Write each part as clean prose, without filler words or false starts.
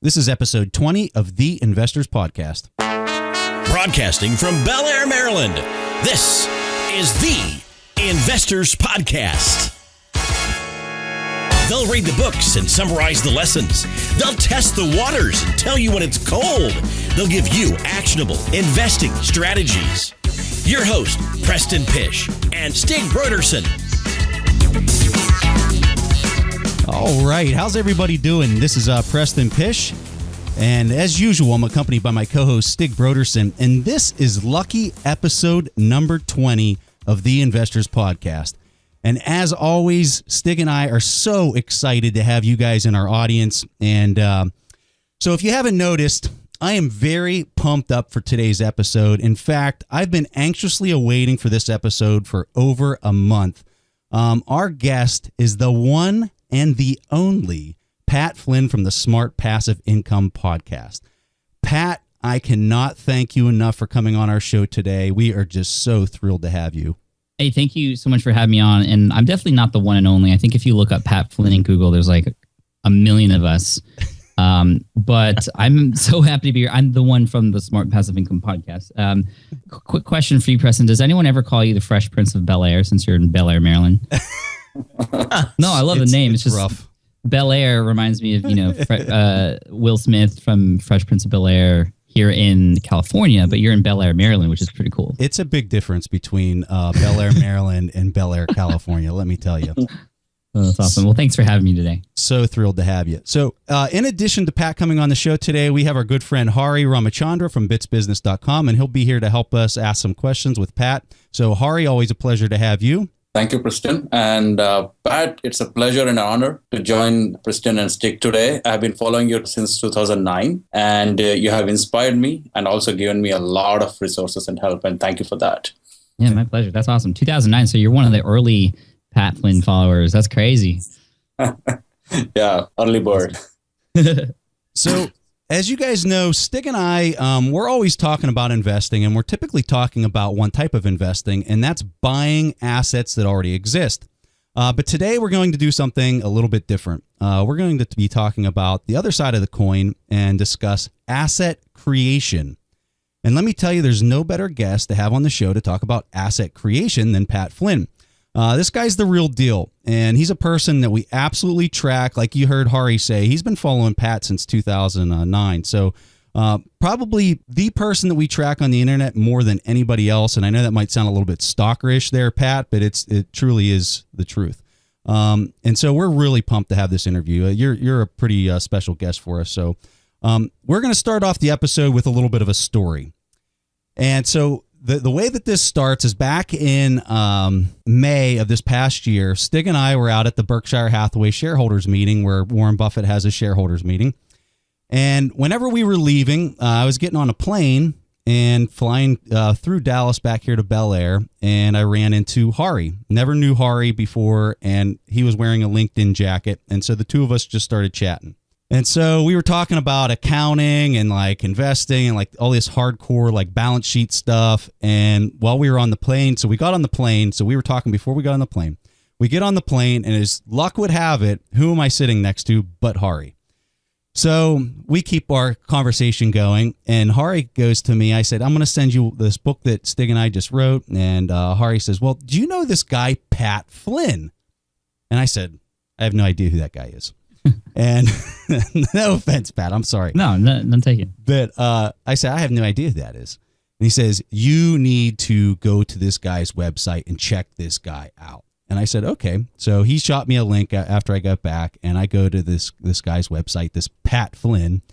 This is episode 20 of The Investors Podcast. Broadcasting from Bel Air, Maryland, this is The Investors Podcast. They'll read the books and summarize the lessons. They'll test the waters and tell you when it's cold. They'll give you actionable investing strategies. Your host, Preston Pish and Stig Erson. All right, how's everybody doing? This is Preston Pish, and as usual, I'm accompanied by my co-host Stig Erson, and this is lucky episode number 20 of The Investors Podcast. And as always, Stig and I are so excited to have you guys in our audience. And so if you haven't noticed, I am very pumped up for today's episode. In fact, I've been anxiously awaiting for this episode for over a month. Our guest is the one and the only Pat Flynn from the Smart Passive Income Podcast. Pat, I cannot thank you enough for coming on our show today. We are just so thrilled to have you. Hey, thank you so much for having me on. And I'm definitely not the one and only. I think if you look up Pat Flynn in Google, there's like a million of us. But I'm so happy to be here. I'm the one from the Smart Passive Income Podcast. Quick question for you, Preston. Does anyone ever call you the Fresh Prince of Bel Air since you're in Bel Air, Maryland? No, I love the name. It's just rough. Bel Air reminds me of, Will Smith from Fresh Prince of Bel Air here in California, but you're in Bel Air, Maryland, which is pretty cool. It's a big difference between Bel Air, Maryland and Bel Air, California, let me tell you. Oh, that's awesome. Well, thanks for having me today. So thrilled to have you. So in addition to Pat coming on the show today, we have our good friend Hari Ramachandra from bitsbusiness.com, and he'll be here to help us ask some questions with Pat. So Hari, always a pleasure to have you. Thank you, Preston. And Pat, it's a pleasure and an honor to join Preston and Stig today. I've been following you since 2009, and you have inspired me and also given me a lot of resources and help. And thank you for that. Yeah, my pleasure. That's awesome. 2009. So you're one of the early Pat Flynn followers. That's crazy. Yeah, early bird. So as you guys know, Stig and I, we're always talking about investing, and we're typically talking about one type of investing, and that's buying assets that already exist. But today we're going to do something a little bit different. We're going to be talking about the other side of the coin and discuss asset creation. And let me tell you, there's no better guest to have on the show to talk about asset creation than Pat Flynn. This guy's the real deal, and he's a person that we absolutely track. Like you heard Hari say, he's been following Pat since 2009. So probably the person that we track on the internet more than anybody else. And I know that might sound a little bit stalkerish there, Pat, but it truly is the truth. And so we're really pumped to have this interview. You're a pretty special guest for us. So we're going to start off the episode with a little bit of a story. And so the way that this starts is back in May of this past year. Stig and I were out at the Berkshire Hathaway shareholders meeting where Warren Buffett has a shareholders meeting. And whenever we were leaving, I was getting on a plane and flying through Dallas back here to Bel Air, and I ran into Hari. Never knew Hari before, and he was wearing a LinkedIn jacket. And so the two of us just started chatting. And so we were talking about accounting and like investing and like all this hardcore like balance sheet stuff. And while we were on the plane, so we got on the plane. So we were talking before we got on the plane. We get on the plane, and as luck would have it, who am I sitting next to but Hari? So we keep our conversation going, and Hari goes to me. I said, I'm going to send you this book that Stig and I just wrote. And Hari says, well, do you know this guy, Pat Flynn? And I said, I have no idea who that guy is. And no offense, Pat, I'm sorry. No, none taken. But I said, I have no idea who that is. And he says, you need to go to this guy's website and check this guy out. And I said, okay. So he shot me a link after I got back, and I go to this guy's website, this Pat Flynn,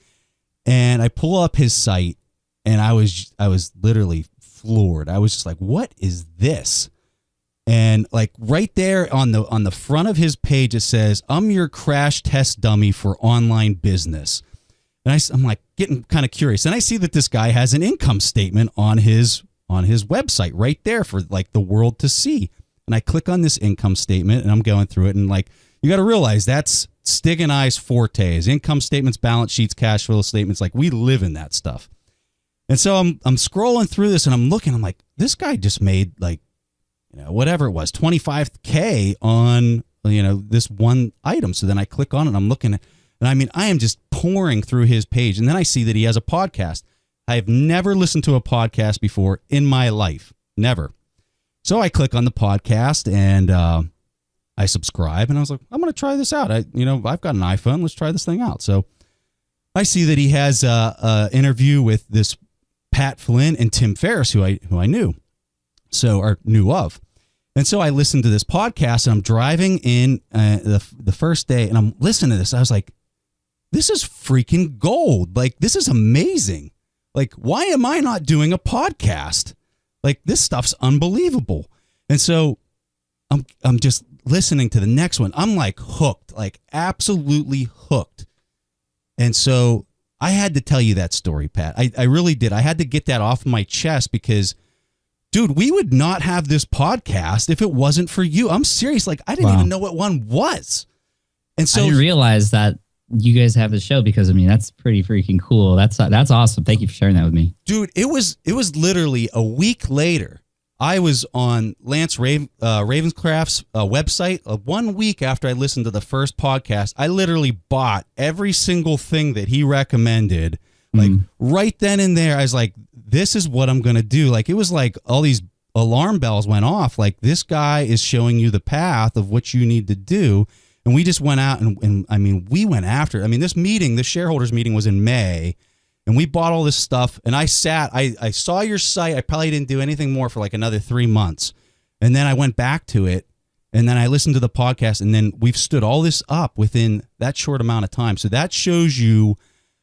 and I pull up his site, and I was literally floored. I was just like, what is this? And like right there on the front of his page, it says, I'm your crash test dummy for online business. And I'm like getting kind of curious. And I see that this guy has an income statement on his website right there for like the world to see. And I click on this income statement, and I'm going through it. And like, you got to realize that's Stig and I's forte is income statements, balance sheets, cash flow statements. Like we live in that stuff. And so I'm scrolling through this, and I'm looking, I'm like, this guy just made like, whatever it was, $25K on, this one item. So then I click on it, and I'm looking at, and I mean, I am just pouring through his page, and then I see that he has a podcast. I have never listened to a podcast before in my life. Never. So I click on the podcast and I subscribe, and I was like, I'm going to try this out. I've got an iPhone. Let's try this thing out. So I see that he has a interview with this Pat Flynn and Tim Ferriss, who I knew, or knew of. And so I listened to this podcast, and I'm driving in the first day, and I'm listening to this. I was like, this is freaking gold. Like, this is amazing. Like, why am I not doing a podcast? Like, this stuff's unbelievable. And so I'm just listening to the next one. I'm like hooked, like absolutely hooked. And so I had to tell you that story, Pat. I really did. I had to get that off my chest because, dude, we would not have this podcast if it wasn't for you. I'm serious. Like, I didn't even know what one was. And so I didn't realize that you guys have the show because of me. That's pretty freaking cool. That's awesome. Thank you for sharing that with me. Dude, it was literally a week later. I was on Lance Ravenscraft's website 1 week after I listened to the first podcast. I literally bought every single thing that he recommended. Like right then and there, I was like, this is what I'm going to do. Like, it was like all these alarm bells went off. Like, this guy is showing you the path of what you need to do. And we just went out and I mean, we went after it. I mean, this shareholders meeting was in May, and we bought all this stuff, and I saw your site. I probably didn't do anything more for like another 3 months. And then I went back to it, and then I listened to the podcast, and then we've stood all this up within that short amount of time. So that shows you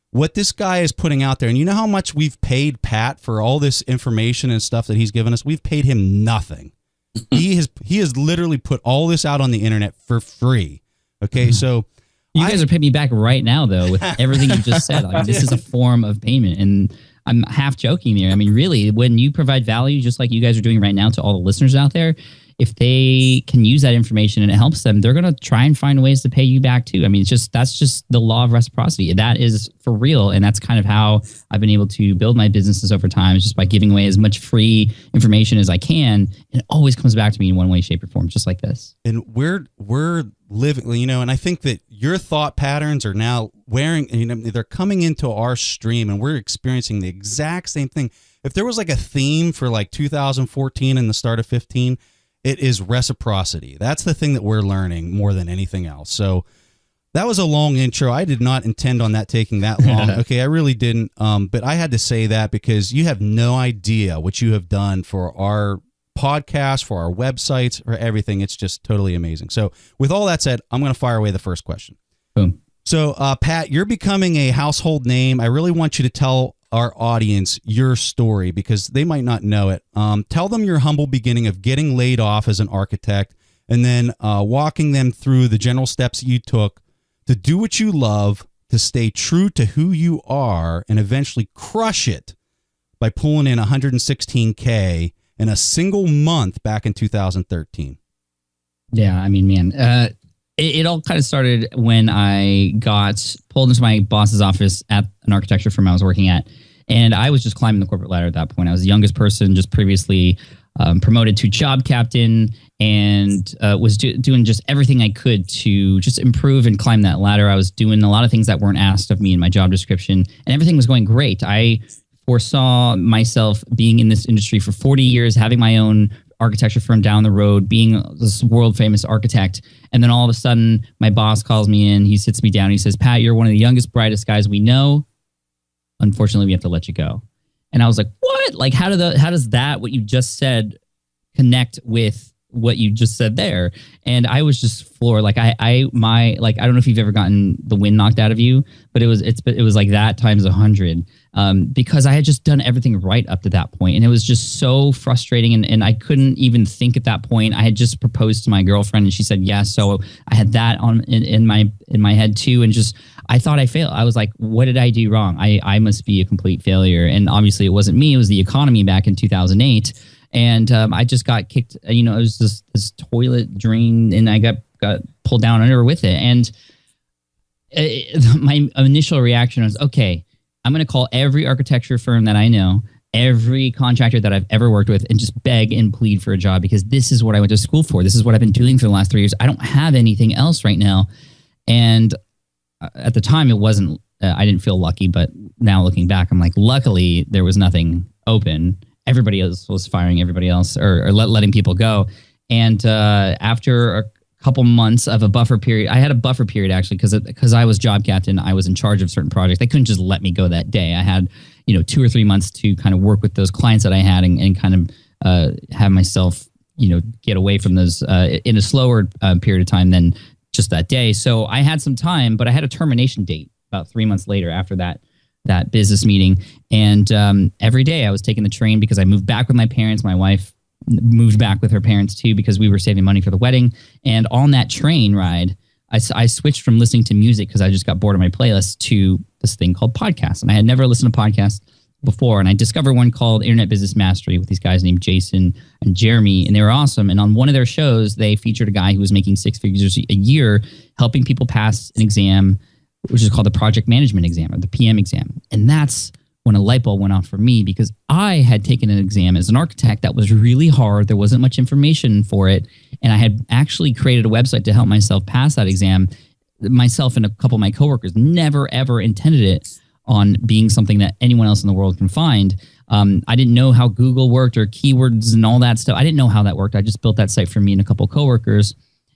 what this guy is putting out there. And you know how much we've paid Pat for all this information and stuff that he's given us? We've paid him nothing. He has literally put all this out on the internet for free. Okay, so you guys are paying me back right now, though, with everything you just said. Like, this is a form of payment, and I'm half joking there. I mean, really, when you provide value, just like you guys are doing right now to all the listeners out there, if they can use that information and it helps them, they're going to try and find ways to pay you back too. I mean, that's just the law of reciprocity. That is for real, and that's kind of how I've been able to build my businesses over time, is just by giving away as much free information as I can, and it always comes back to me in one way, shape, or form, just like this. And we're living, and I think that your thought patterns are now they're coming into our stream, and we're experiencing the exact same thing. If there was like a theme for like 2014 and the start of 15, it is reciprocity. That's the thing that we're learning more than anything else. So that was a long intro. I did not intend on that taking that long. Okay, I really didn't. But I had to say that because you have no idea what you have done for our podcast, for our websites, for everything. It's just totally amazing. So with all that said, I'm going to fire away the first question. Boom. So Pat, you're becoming a household name. I really want you to tell our audience your story because they might not know it. Tell them your humble beginning of getting laid off as an architect, and then walking them through the general steps you took to do what you love, to stay true to who you are, and eventually crush it by pulling in $116K in a single month back in 2013. Yeah, I mean, man, it all kind of started when I got pulled into my boss's office at an architecture firm I was working at. And I was just climbing the corporate ladder at that point. I was the youngest person, just previously promoted to job captain, and was doing just everything I could to just improve and climb that ladder. I was doing a lot of things that weren't asked of me in my job description, and everything was going great. I foresaw myself being in this industry for 40 years, having my own architecture firm down the road, being this world famous architect. And then all of a sudden, my boss calls me in. He sits me down. He says, "Pat, you're one of the youngest, brightest guys we know. Unfortunately, we have to let you go." And I was like, "What? Like, how does that, what you just said, connect with what you just said there?" And I was just floored. Like, I don't know if you've ever gotten the wind knocked out of you, but it was like that times 100. Because I had just done everything right up to that point, and it was just so frustrating. And I couldn't even think at that point. I had just proposed to my girlfriend, and she said yes. So I had that on in my head too, and just I thought I failed. I was like, what did I do wrong? I must be a complete failure. And obviously, it wasn't me. It was the economy back in 2008. And I just got kicked. It was this toilet drain, and I got pulled down under with it. And my initial reaction was, okay, I'm going to call every architecture firm that I know, every contractor that I've ever worked with, and just beg and plead for a job, because this is what I went to school for. This is what I've been doing for the last 3 years. I don't have anything else right now. And at the time, it wasn't I didn't feel lucky, but now looking back, I'm like, luckily there was nothing open. Everybody else was firing everybody else or letting people go. And after a couple months of a buffer period, I had a buffer period actually because I was job captain. I was in charge of certain projects. They couldn't just let me go that day. I had 2 or 3 months to kind of work with those clients that I had and kind of have myself get away from those in a slower period of time than just that day. So I had some time, but I had a termination date about 3 months later after that business meeting. And every day I was taking the train because I moved back with my parents. My wife moved back with her parents too because we were saving money for the wedding. And on that train ride, I switched from listening to music because I just got bored of my playlist to this thing called podcasts. And I had never listened to podcasts before. And I discovered one called Internet Business Mastery with these guys named Jason and Jeremy. And they were awesome. And on one of their shows, they featured a guy who was making 6 figures a year, helping people pass an exam, which is called the project management exam or the PM exam. And that's when a light bulb went off for me because I had taken an exam as an architect that was really hard. There wasn't much information for it. And I had actually created a website to help myself pass that exam. Myself and a couple of my coworkers never, ever intended it on being something that anyone else in the world can find. I didn't know how Google worked or keywords and all that stuff. I didn't know how that worked. I just built that site for me and a couple of coworkers.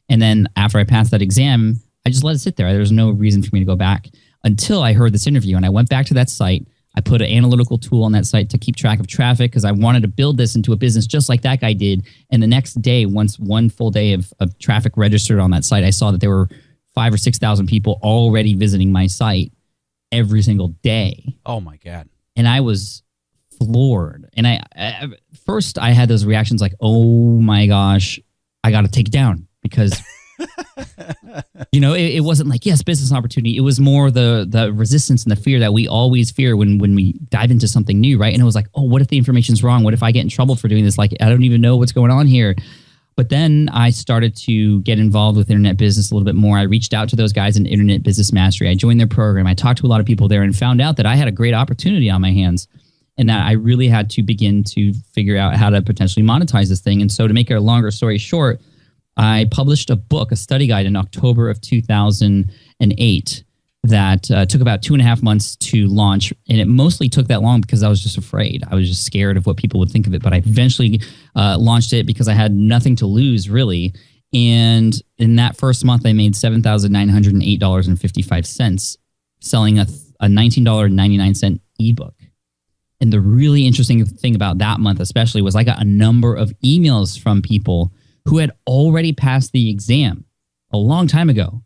And then after I passed that exam, I just let it sit there. There was no reason for me to go back until I heard this interview. And I went back to that site. I put an analytical tool on that site to keep track of traffic because I wanted to build this into a business just like that guy did. And the next day, once one full day of traffic registered on that site, I saw that there were 5,000 or 6,000 people already visiting my site every single day. Oh my God. And I was floored. And I first I had those reactions like, oh my gosh, I got to take it down because it wasn't like, yes, business opportunity. It was more the resistance and the fear that we always fear when we dive into something new, right? And it was like, oh, what if the information's wrong? What if I get in trouble for doing this? Like, I don't even know what's going on here. But then I started to get involved with internet business a little bit more. I reached out to those guys in Internet Business Mastery. I joined their program. I talked to a lot of people there and found out that I had a great opportunity on my hands and that I really had to begin to figure out how to potentially monetize this thing. And so to make a longer story short, I published a book, a study guide in October of 2008 that took about 2.5 months to launch. And it mostly took that long because I was just afraid. I was just scared of what people would think of it. But I eventually launched it because I had nothing to lose, really. And in that first month, I made $7,908.55 selling a $19.99 ebook. And the really interesting thing about that month especially was I got a number of emails from people who had already passed the exam a long time ago,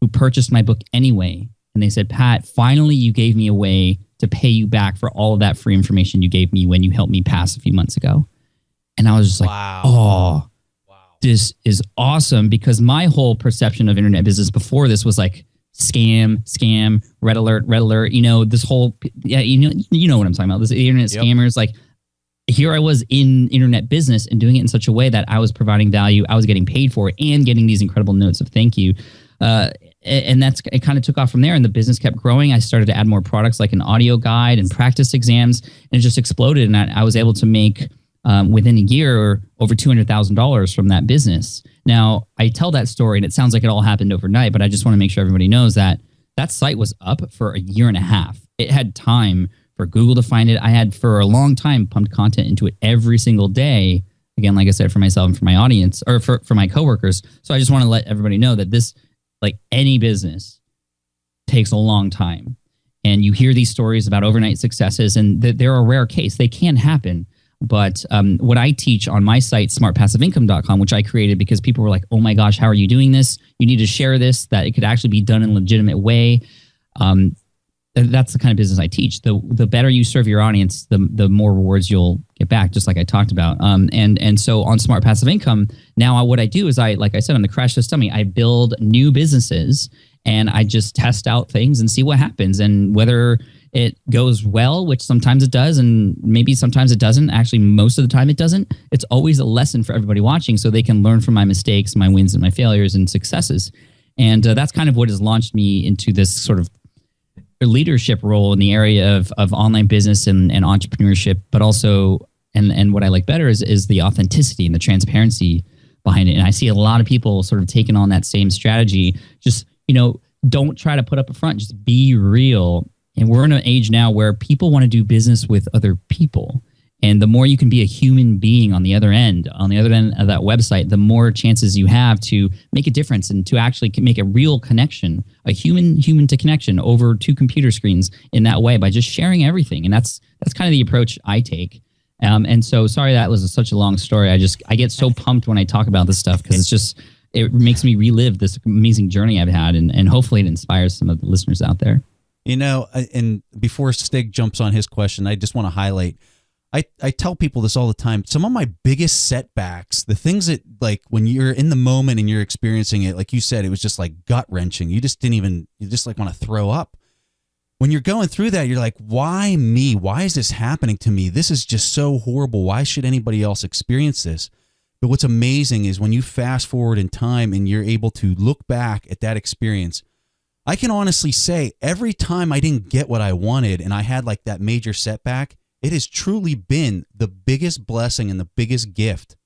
who purchased my book anyway. And they said, Pat, finally you gave me a way to pay you back for all of that free information you gave me when you helped me pass a few months ago. And I was just like, wow. This is awesome, because my whole perception of internet business before this was like scam, red alert, this whole, you know what I'm talking about. This internet scammers, like, here I was in internet business and doing it in such a way that I was providing value. I was getting paid for it and getting these incredible notes of thank you. And it kind of took off from there, and the business kept growing. I started to add more products like an audio guide and practice exams, and it just exploded. And I was able to make within a year over $200,000 from that business. Now, I tell that story and it sounds like it all happened overnight, but I just want to make sure everybody knows that that site was up for a year and a half. It had time for Google to find it. I had for a long time pumped content into it every single day. Again, like I said, for myself and for my audience, or for my coworkers. So I just want to let everybody know that this, like any business, takes a long time. And you hear these stories about overnight successes, and they're a rare case. They can happen. But what I teach on my site, smartpassiveincome.com, which I created because people were like, oh my gosh, how are you doing this? You need to share this, that it could actually be done in a legitimate way. That's the kind of business I teach. The better you serve your audience, the more rewards you'll get back, just like I talked about. And so on Smart Passive Income, now what I do is like I said, on the Crash Test Dummy, I build new businesses and I just test out things and see what happens. And whether it goes well, which sometimes it does, and maybe sometimes it doesn't. Actually, most of the time it doesn't. It's always a lesson for everybody watching, so they can learn from my mistakes, my wins, and my failures and successes. And that's kind of what has launched me into this sort of leadership role in the area of online business and entrepreneurship, but also, and what I like better is the authenticity and the transparency behind it. And I see a lot of people sort of taking on that same strategy, just, don't try to put up a front. Just be real. And we're in an age now where people want to do business with other people. And the more you can be a human being on the other end of that website, the more chances you have to make a difference and to actually make a real connection, a human to connection over two computer screens in that way by just sharing everything. And that's kind of the approach I take. And so, sorry that was such a long story. I get so pumped when I talk about this stuff because it makes me relive this amazing journey I've had, and hopefully it inspires some of the listeners out there. You know, and before Stig jumps on his question, I just want to highlight, I tell people this all the time. Some of my biggest setbacks, the things that, like, when you're in the moment and you're experiencing it, like you said, it was just like gut wrenching. You just like want to throw up. When you're going through that, you're like, why me? Why is this happening to me? This is just so horrible. Why should anybody else experience this? But what's amazing is when you fast forward in time and you're able to look back at that experience, I can honestly say every time I didn't get what I wanted and I had like that major setback, it has truly been the biggest blessing and the biggest gift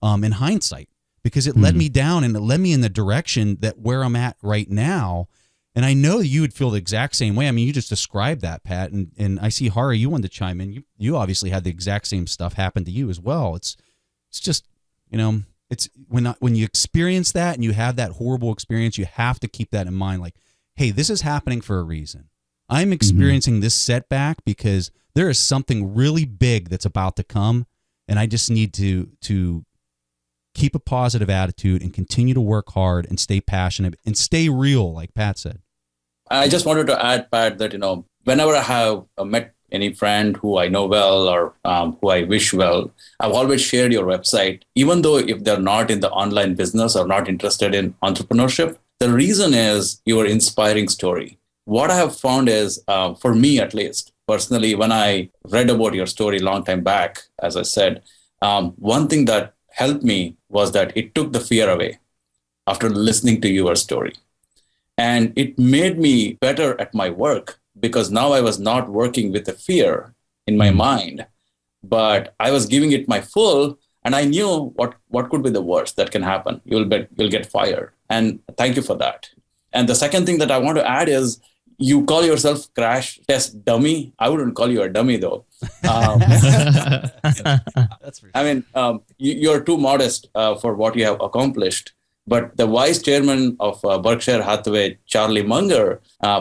in hindsight, because it led me down and it led me in the direction that where I'm at right now. And I know you would feel the exact same way. I mean, you just described that, Pat, and I see Hari, you wanted to chime in. You obviously had the exact same stuff happen to you as well. It's just, you know, it's when you experience that and you have that horrible experience, you have to keep that in mind. Like, hey, this is happening for a reason. I'm experiencing this setback because there is something really big that's about to come, and I just need to keep a positive attitude and continue to work hard and stay passionate and stay real, like Pat said. I just wanted to add, Pat, that, you know, whenever I have met any friend who I know well or who I wish well, I've always shared your website, even though if they're not in the online business or not interested in entrepreneurship. The reason is your inspiring story. What I have found is, for me at least, personally, when I read about your story a long time back, as I said, one thing that helped me was that it took the fear away after listening to your story. And it made me better at my work because now I was not working with the fear in my mind, but I was giving it my full, and I knew what could be the worst that can happen. You'll get fired. And thank you for that. And the second thing that I want to add is, you call yourself crash test dummy. I wouldn't call you a dummy though. That's for sure. I mean, you're too modest for what you have accomplished. But the vice chairman of Berkshire Hathaway, Charlie Munger,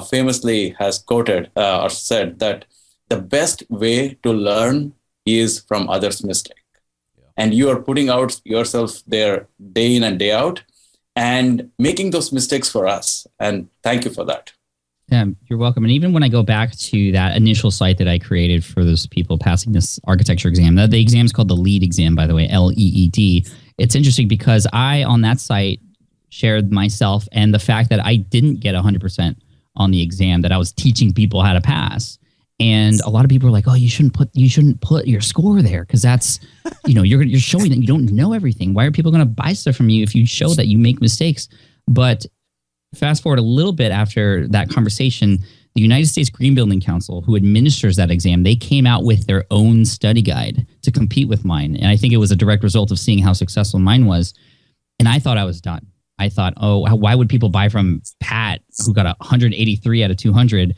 famously has quoted or said that the best way to learn is from others' mistake. Yeah. And you are putting out yourself there day in and day out and making those mistakes for us. And thank you for that. Yeah, you're welcome. And even when I go back to that initial site that I created for those people passing this architecture exam, the exam is called the LEED exam, by the way, LEED. It's interesting because I, on that site, shared myself and the fact that I didn't get 100% on the exam, that I was teaching people how to pass. And a lot of people are like, "Oh, you shouldn't put your score there because that's, you know, you're showing that you don't know everything. Why are people going to buy stuff from you if you show that you make mistakes?" But fast forward a little bit after that conversation, the United States Green Building Council, who administers that exam, they came out with their own study guide to compete with mine. And I think it was a direct result of seeing how successful mine was. And I thought I was done. I thought, oh, why would people buy from Pat, who got 183 out of 200,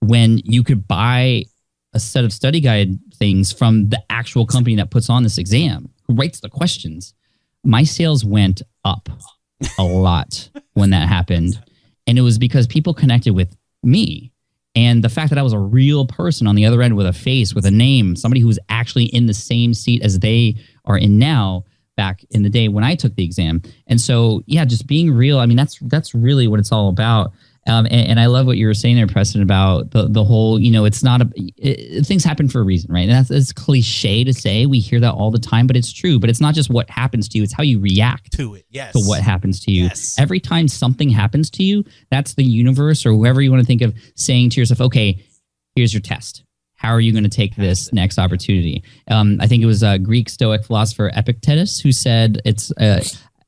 when you could buy a set of study guide things from the actual company that puts on this exam, who writes the questions? My sales went up a lot when that happened. And it was because people connected with me. And the fact that I was a real person on the other end with a face, with a name, somebody who was actually in the same seat as they are in now, back in the day when I took the exam. And so, yeah, just being real. I mean, that's really what it's all about. And I love what you were saying there, Preston, about the whole, you know, it's not things happen for a reason, right? And that's cliche to say. We hear that all the time, but it's true. But it's not just what happens to you. It's how you react to it. Yes. To what happens to you. Yes. Every time something happens to you, that's the universe or whoever you want to think of saying to yourself, okay, here's your test. How are you going to take this next opportunity? I think it was a Greek Stoic philosopher Epictetus who said it's...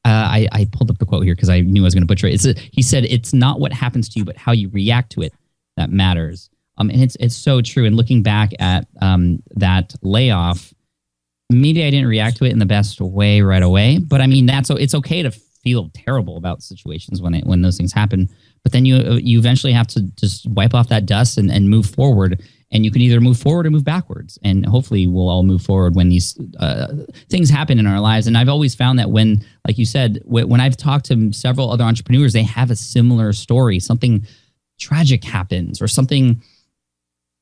I pulled up the quote here because I knew I was going to butcher it. He said, "It's not what happens to you, but how you react to it that matters." And it's so true. And looking back at that layoff, maybe I didn't react to it in the best way right away. But I mean, it's okay to feel terrible about situations when those things happen. but then you eventually have to just wipe off that dust and move forward. And you can either move forward or move backwards. And hopefully we'll all move forward when these things happen in our lives. And I've always found that when, like you said, when I've talked to several other entrepreneurs, they have a similar story. Something tragic happens or something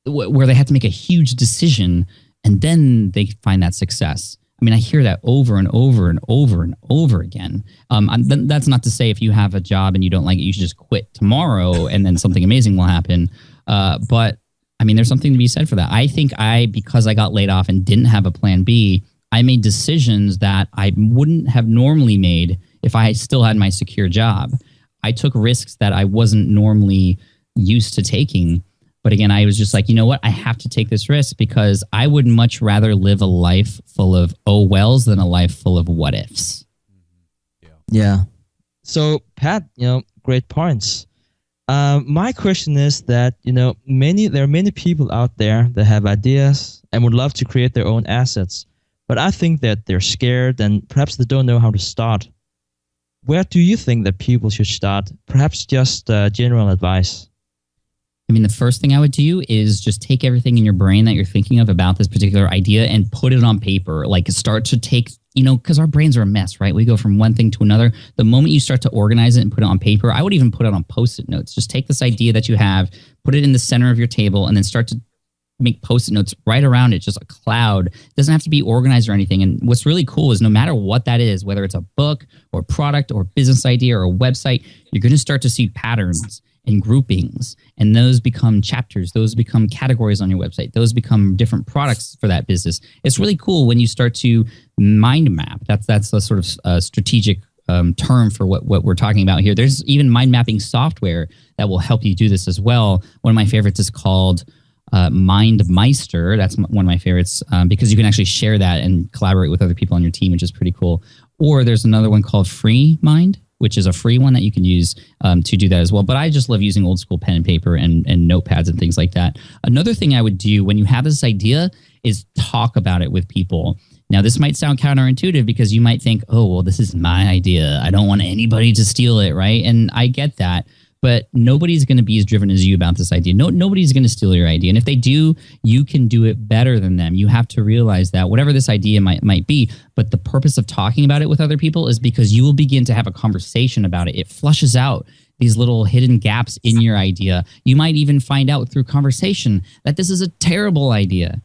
where they have to make a huge decision, and then they find that success. I mean, I hear that over and over and over and over again. That's not to say if you have a job and you don't like it, you should just quit tomorrow and then something amazing will happen. But I mean, there's something to be said for that. I think because I got laid off and didn't have a plan B, I made decisions that I wouldn't have normally made if I still had my secure job. I took risks that I wasn't normally used to taking. But again, I was just like, you know what? I have to take this risk because I would much rather live a life full of oh wells than a life full of what ifs. Yeah. So, Pat, great points. My question is that, there are many people out there that have ideas and would love to create their own assets, but I think that they're scared and perhaps they don't know how to start. Where do you think that people should start? Perhaps just general advice. I mean, the first thing I would do is just take everything in your brain that you're thinking of about this particular idea and put it on paper. Like start to take, because our brains are a mess, right? We go from one thing to another. The moment you start to organize it and put it on paper, I would even put it on Post-it notes. Just take this idea that you have, put it in the center of your table, and then start to make Post-it notes right around it, just a cloud. It doesn't have to be organized or anything. And what's really cool is no matter what that is, whether it's a book or product or business idea or a website, you're going to start to see patterns and groupings, and those become chapters, those become categories on your website, those become different products for that business. It's really cool when you start to mind map. That's a sort of strategic term for what we're talking about here. There's even mind mapping software that will help you do this as well. One of my favorites is called MindMeister. That's one of my favorites because you can actually share that and collaborate with other people on your team, which is pretty cool. Or there's another one called Free Mind, which is a free one that you can use to do that as well. But I just love using old school pen and paper and notepads and things like that. Another thing I would do when you have this idea is talk about it with people. Now, this might sound counterintuitive because you might think, oh, well, this is my idea. I don't want anybody to steal it, right? And I get that. But nobody's going to be as driven as you about this idea. Nobody's going to steal your idea. And if they do, you can do it better than them. You have to realize that whatever this idea might be, but the purpose of talking about it with other people is because you will begin to have a conversation about it. It flushes out these little hidden gaps in your idea. You might even find out through conversation that this is a terrible idea.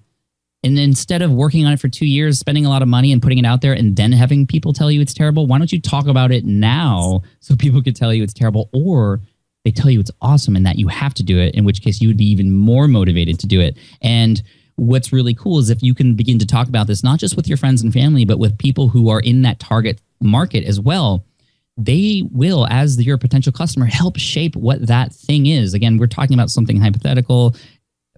And instead of working on it for 2 years, spending a lot of money and putting it out there and then having people tell you it's terrible, why don't you talk about it now so people could tell you it's terrible, or they tell you it's awesome and that you have to do it, in which case you would be even more motivated to do it. And what's really cool is if you can begin to talk about this, not just with your friends and family, but with people who are in that target market as well, they will, as your potential customer, help shape what that thing is. Again, we're talking about something hypothetical,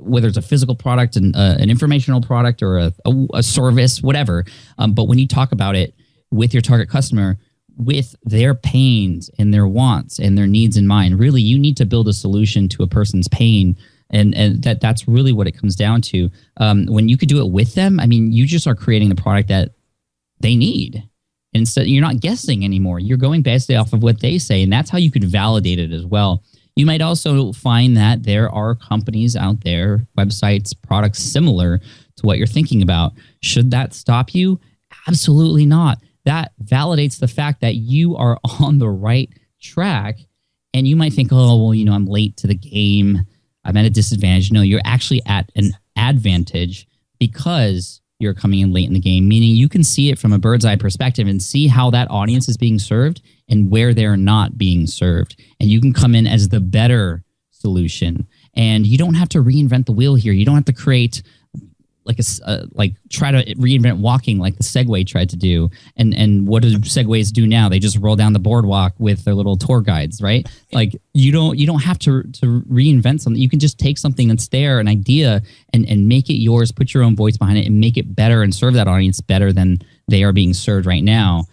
whether it's a physical product, an informational product, or a service, whatever. But when you talk about it with your target customer, with their pains and their wants and their needs in mind, really, you need to build a solution to a person's pain. And that's really what it comes down to. When you could do it with them, I mean, you just are creating the product that they need. Instead, you're not guessing anymore. You're going based off of what they say, and that's how you could validate it as well. You might also find that there are companies out there, websites, products similar to what you're thinking about. Should that stop you? Absolutely not. That validates the fact that you are on the right track. And you might think, oh, well, I'm late to the game. I'm at a disadvantage. No, you're actually at an advantage because you're coming in late in the game, meaning you can see it from a bird's eye perspective and see how that audience is being served and where they're not being served. And you can come in as the better solution. And you don't have to reinvent the wheel here. You don't have to create try to reinvent walking like the Segway tried to do. And what do Segways do now? They just roll down the boardwalk with their little tour guides, right? Like you don't have to reinvent something. You can just take something that's there, an idea, and make it yours, put your own voice behind it, and make it better and serve that audience better than they are being served right now.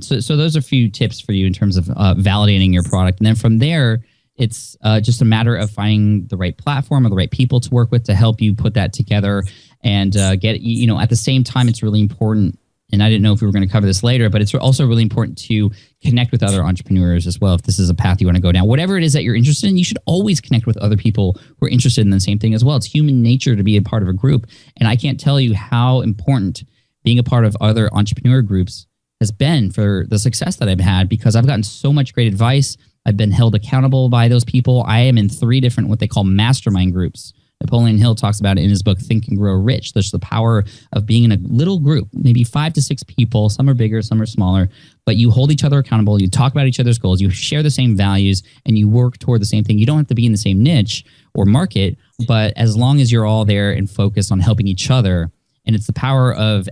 So those are a few tips for you in terms of validating your product. And then from there, it's just a matter of finding the right platform or the right people to work with to help you put that together. And at the same time, it's really important and I didn't know if we were going to cover this later, but it's also really important to connect with other entrepreneurs as well. If this is a path you want to go down, whatever it is that you're interested in, you should always connect with other people who are interested in the same thing as well. It's human nature to be a part of a group. And I can't tell you how important being a part of other entrepreneur groups has been for the success that I've had, because I've gotten so much great advice. I've been held accountable by those people. I am in 3 different what they call mastermind groups. Napoleon Hill talks about it in his book, Think and Grow Rich. There's the power of being in a little group, maybe 5 to 6 people. Some are bigger, some are smaller, but you hold each other accountable. You talk about each other's goals. You share the same values and you work toward the same thing. You don't have to be in the same niche or market, but as long as you're all there and focused on helping each other. And it's the power of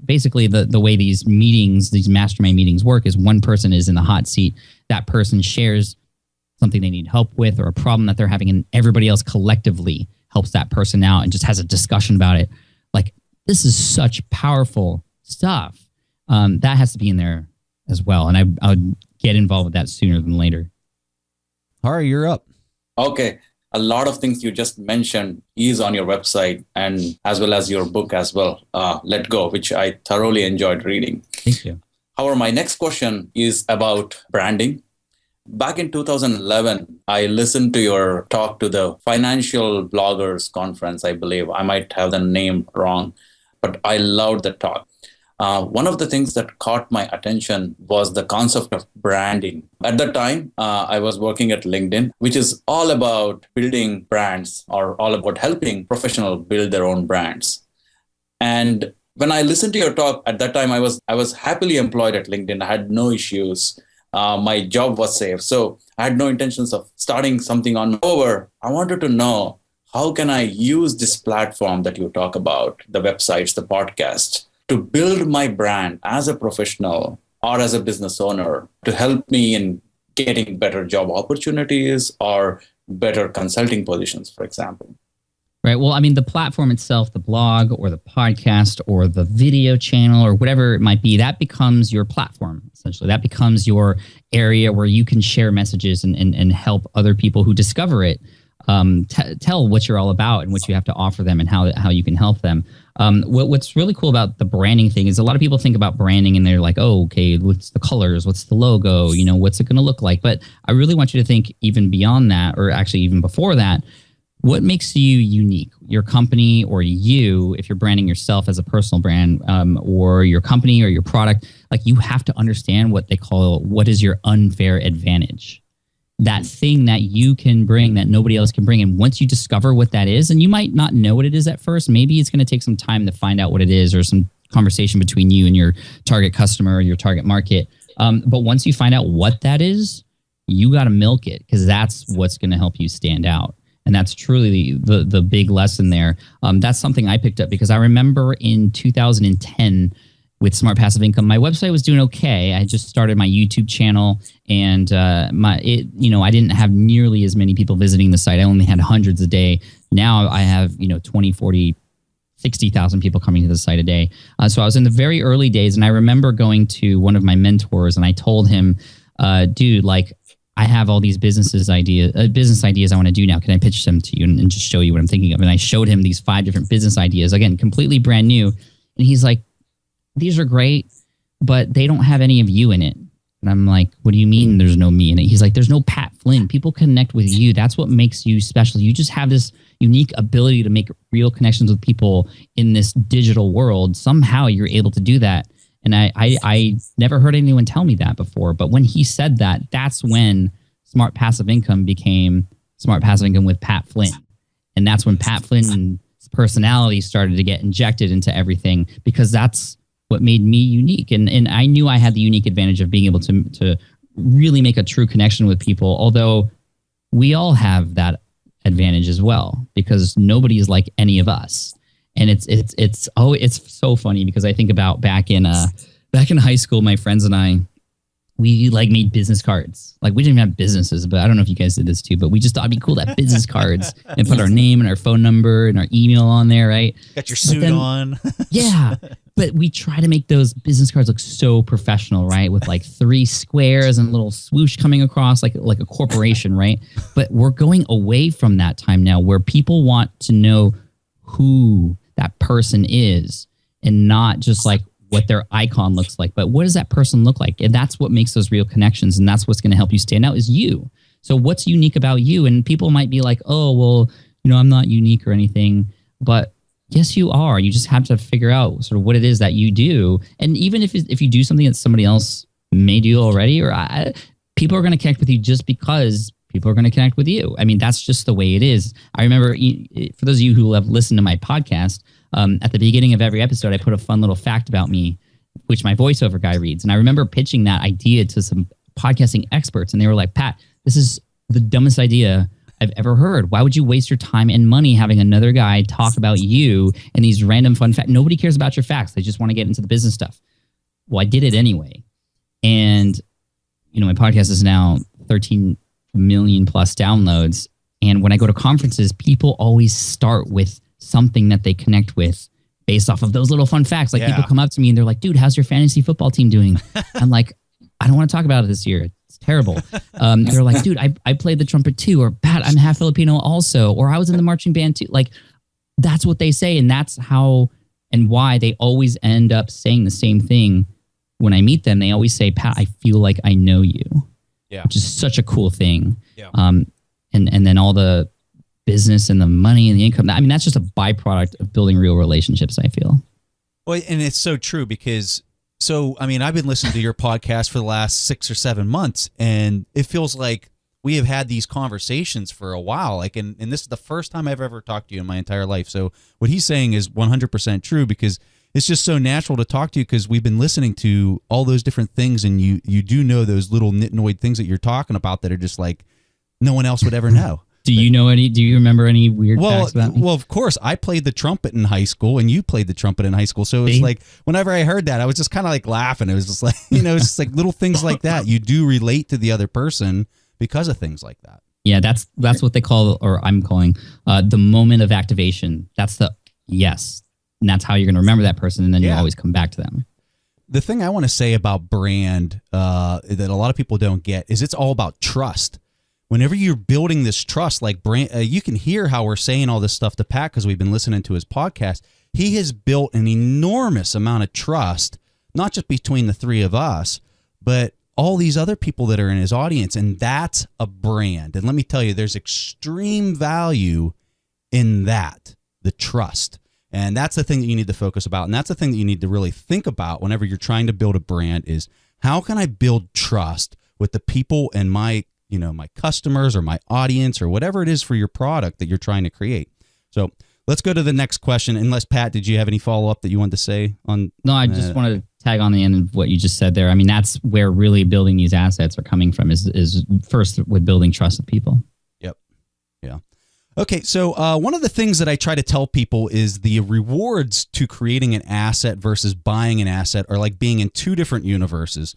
basically the way these meetings, these mastermind meetings work is one person is in the hot seat. That person shares something they need help with or a problem that they're having, and everybody else collectively helps that person out and just has a discussion about it. Like, this is such powerful stuff. That has to be in there as well. And I would get involved with that sooner than later. Hari, you're up. Okay. A lot of things you just mentioned is on your website, and as well as your book as well, Let Go, which I thoroughly enjoyed reading. Thank you. However, my next question is about branding. Back in 2011, I listened to your talk to the Financial Bloggers Conference, I believe. I might have the name wrong, but I loved the talk. One of the things that caught my attention was the concept of branding. At the time, I was working at LinkedIn, which is all about building brands or all about helping professionals build their own brands. And when I listened to your talk at that time, I was happily employed at LinkedIn. I had no issues. My job was safe. So I had no intentions of starting something on over. I wanted to know, how can I use this platform that you talk about, the websites, the podcast, to build my brand as a professional or as a business owner to help me in getting better job opportunities or better consulting positions, for example? Right. Well, I mean, the platform itself, the blog or the podcast or the video channel or whatever it might be, that becomes your platform, essentially. That becomes your area where you can share messages and help other people who discover it tell what you're all about and what you have to offer them and how you can help them. What's really cool about the branding thing is a lot of people think about branding and they're like, oh, okay, what's the colors? What's the logo? What's it going to look like? But I really want you to think even beyond that, or actually even before that. What makes you unique? Your company or you, if you're branding yourself as a personal brand, or your company or your product, like, you have to understand what they call, what is your unfair advantage? That thing that you can bring that nobody else can bring. And once you discover what that is, and you might not know what it is at first, maybe it's going to take some time to find out what it is, or some conversation between you and your target customer or your target market. But once you find out what that is, you got to milk it, because that's what's going to help you stand out. And that's truly the big lesson there. That's something I picked up, because I remember in 2010 with Smart Passive Income, my website was doing okay. I just started my YouTube channel, and I didn't have nearly as many people visiting the site. I only had hundreds a day. Now I have 20, 40, 60,000 people coming to the site a day. So I was in the very early days, and I remember going to one of my mentors, and I told him, dude, like, I have all these business ideas I want to do now. Can I pitch them to you and just show you what I'm thinking of? And I showed him these 5 different business ideas, again, completely brand new. And he's like, these are great, but they don't have any of you in it. And I'm like, what do you mean there's no me in it? He's like, there's no Pat Flynn. People connect with you. That's what makes you special. You just have this unique ability to make real connections with people in this digital world. Somehow you're able to do that. And I never heard anyone tell me that before. But when he said that, that's when Smart Passive Income became Smart Passive Income with Pat Flynn. And that's when Pat Flynn's personality started to get injected into everything, because that's what made me unique. And I knew I had the unique advantage of being able to really make a true connection with people, although we all have that advantage as well, because nobody is like any of us. And it's so funny, because I think about back in high school, my friends and I, we like made business cards. Like, we didn't even have businesses, but I don't know if you guys did this too, but we just thought it'd be cool to have business cards and put our name and our phone number and our email on there, right? Got your suit on. Yeah. But we try to make those business cards look so professional, right? With like 3 squares and a little swoosh coming across like a corporation, right? But we're going away from that time now, where people want to know who that person is, and not just like what their icon looks like, but what does that person look like? And that's what makes those real connections. And that's what's going to help you stand out is you. So what's unique about you? And people might be like, oh, well, I'm not unique or anything, but yes, you are. You just have to figure out sort of what it is that you do. And even if you do something that somebody else may do already, people are going to connect with you just because people are going to connect with you. I mean, that's just the way it is. I remember, for those of you who have listened to my podcast, at the beginning of every episode, I put a fun little fact about me, which my voiceover guy reads. And I remember pitching that idea to some podcasting experts, and they were like, Pat, this is the dumbest idea I've ever heard. Why would you waste your time and money having another guy talk about you and these random fun facts? Nobody cares about your facts. They just want to get into the business stuff. Well, I did it anyway. And, my podcast is now 13 million plus downloads. And when I go to conferences, people always start with something that they connect with based off of those little fun facts. Like people come up to me and they're like, dude, how's your fantasy football team doing? I'm like, I don't want to talk about it this year. It's terrible. They're like, dude, I played the trumpet too, or Pat, I'm half Filipino also, or I was in the marching band too. Like, that's what they say. And that's how and why they always end up saying the same thing. When I meet them, they always say, Pat, I feel like I know you. Yeah. Which is such a cool thing. Yeah. And then all the business and the money and the income, I mean, that's just a byproduct of building real relationships, I feel. Well, and it's so true because, I've been listening to your podcast for the last 6 or 7 months, and it feels like we have had these conversations for a while. Like, and this is the first time I've ever talked to you in my entire life. So what he's saying is 100% true because it's just so natural to talk to you because we've been listening to all those different things, and you do know those little nitnoid things that you're talking about that are just like no one else would ever know. Do you remember any weird facts about me? Well, of course, I played the trumpet in high school, and you played the trumpet in high school. So it's like whenever I heard that, I was just kind of like laughing. It was just like, it's just like little things like that. You do relate to the other person because of things like that. Yeah, that's what they call, or I'm calling, the moment of activation. That's the yes. And that's how you're going to remember that person, and then you always come back to them. The thing I want to say about brand that a lot of people don't get is it's all about trust. Whenever you're building this trust, like brand, you can hear how we're saying all this stuff to Pat because we've been listening to his podcast. He has built an enormous amount of trust, not just between the three of us, but all these other people that are in his audience, and that's a brand. And let me tell you, there's extreme value in that, the trust. And that's the thing that you need to focus about. And that's the thing that you need to really think about whenever you're trying to build a brand is how can I build trust with the people and my customers or my audience or whatever it is for your product that you're trying to create. So let's go to the next question. Unless, Pat, did you have any follow-up that you wanted to say on? No, I just wanted to tag on the end of what you just said there. I mean, that's where really building these assets are coming from is first with building trust with people. Yep. Yeah. Okay, so one of the things that I try to tell people is the rewards to creating an asset versus buying an asset are like being in two different universes.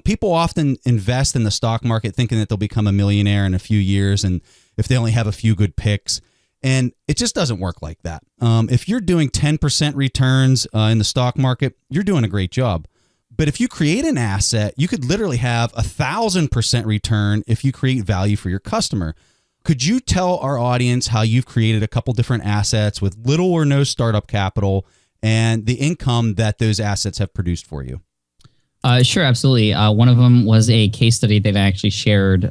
People often invest in the stock market thinking that they'll become a millionaire in a few years and if they only have a few good picks. And it just doesn't work like that. If you're doing 10% returns in the stock market, you're doing a great job. But if you create an asset, you could literally have 1,000% return if you create value for your customer. Could you tell our audience how you've created a couple different assets with little or no startup capital and the income that those assets have produced for you? Sure, absolutely. One of them was a case study that I actually shared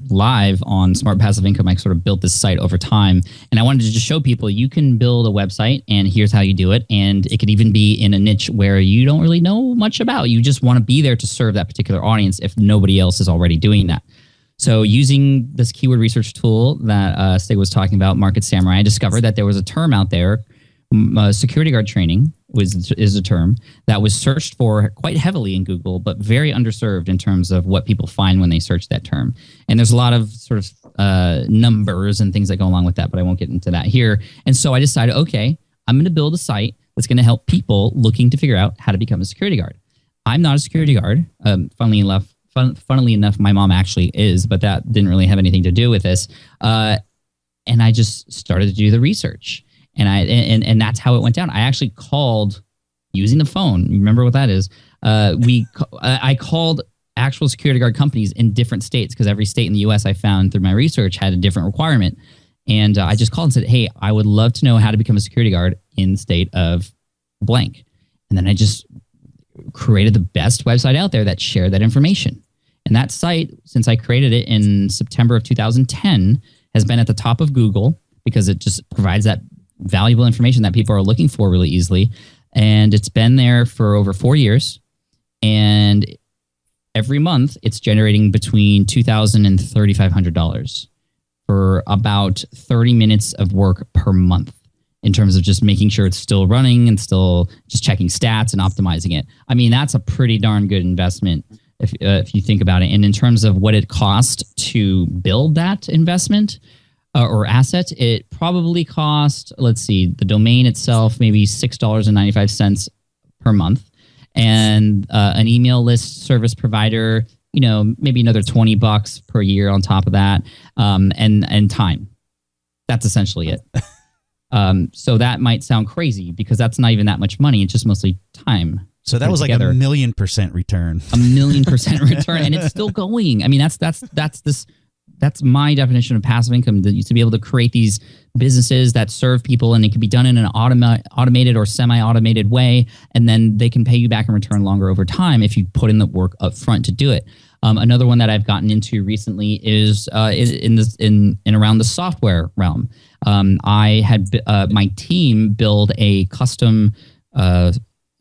live on Smart Passive Income. I sort of built this site over time, and I wanted to just show people you can build a website, and here's how you do it. And it could even be in a niche where you don't really know much about. You just want to be there to serve that particular audience if nobody else is already doing that. So using this keyword research tool that Stig was talking about, Market Samurai, I discovered that there was a term out there, security guard training is a term that was searched for quite heavily in Google, but very underserved in terms of what people find when they search that term. And there's a lot of sort of numbers and things that go along with that, but I won't get into that here. And so I decided, okay, I'm going to build a site that's going to help people looking to figure out how to become a security guard. I'm not a security guard. Funnily enough, my mom actually is, but that didn't really have anything to do with this. And I just started to do the research. And that's how it went down. I actually called using the phone. You remember what that is? I called actual security guard companies in different states because every state in the U.S. I found through my research had a different requirement. And I just called and said, hey, I would love to know how to become a security guard in the state of blank. And then created the best website out there that shared that information. And that site, since I created it in September of 2010, has been at the top of Google because it just provides that valuable information that people are looking for really easily. And it's been there for over 4 years. And every month, it's generating between $2,000 and $3,500 for about 30 minutes of work per month in terms of just making sure it's still running and still just checking stats and optimizing it. I mean, that's a pretty darn good investment if you think about it. And in terms of what it cost to build that investment or asset, it probably cost, let's see, the domain itself, maybe $6.95 per month. And an email list service provider, maybe another $20 per year on top of that, and time. That's essentially it. So that might sound crazy because that's not even that much money. It's just mostly time. So that was together. Like 1,000,000% return. 1,000,000% return, and it's still going. I mean, that's my definition of passive income. To be able to create these businesses that serve people, and it can be done in an automated or semi-automated way, and then they can pay you back in return longer over time if you put in the work up front to do it. Another one that I've gotten into recently is in around the software realm. I had my team build a custom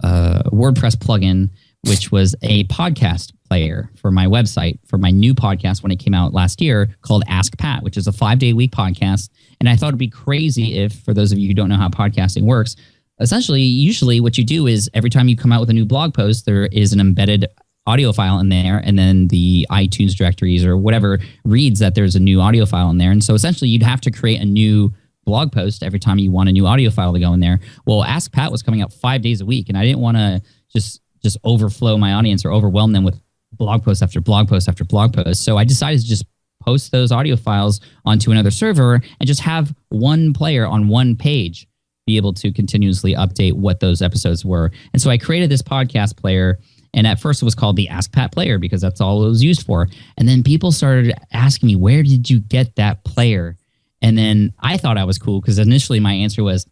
WordPress plugin, which was a podcast player for my website, for my new podcast when it came out last year, called Ask Pat, which is a 5-day-a-week podcast. And I thought it'd be crazy if, for those of you who don't know how podcasting works, essentially, usually what you do is every time you come out with a new blog post, there is an embedded audio file in there, and then the iTunes directories or whatever reads that there's a new audio file in there. And so essentially you'd have to create a new blog post every time you want a new audio file to go in there. Well, Ask Pat was coming out 5 days a week, and I didn't want to just overflow my audience or overwhelm them with blog post after blog post after blog post. So I decided to just post those audio files onto another server and just have one player on one page be able to continuously update what those episodes were. And so I created this podcast player, and at first it was called the Ask Pat player because that's all it was used for. And then people started asking me, where did you get that player? And then I thought I was cool because initially my answer was,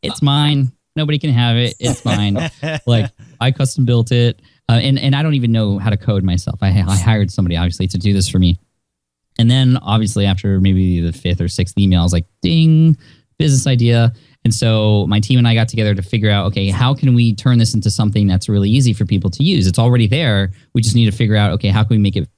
it's mine. Nobody can have it. It's mine. Like, I custom built it. And I don't even know how to code myself. I hired somebody, obviously, to do this for me. And then, obviously, after maybe the 5th or 6th email, I was like, ding, business idea. And so my team and I got together to figure out, okay, how can we turn this into something that's really easy for people to use? It's already there. We just need to figure out, okay, how can we make it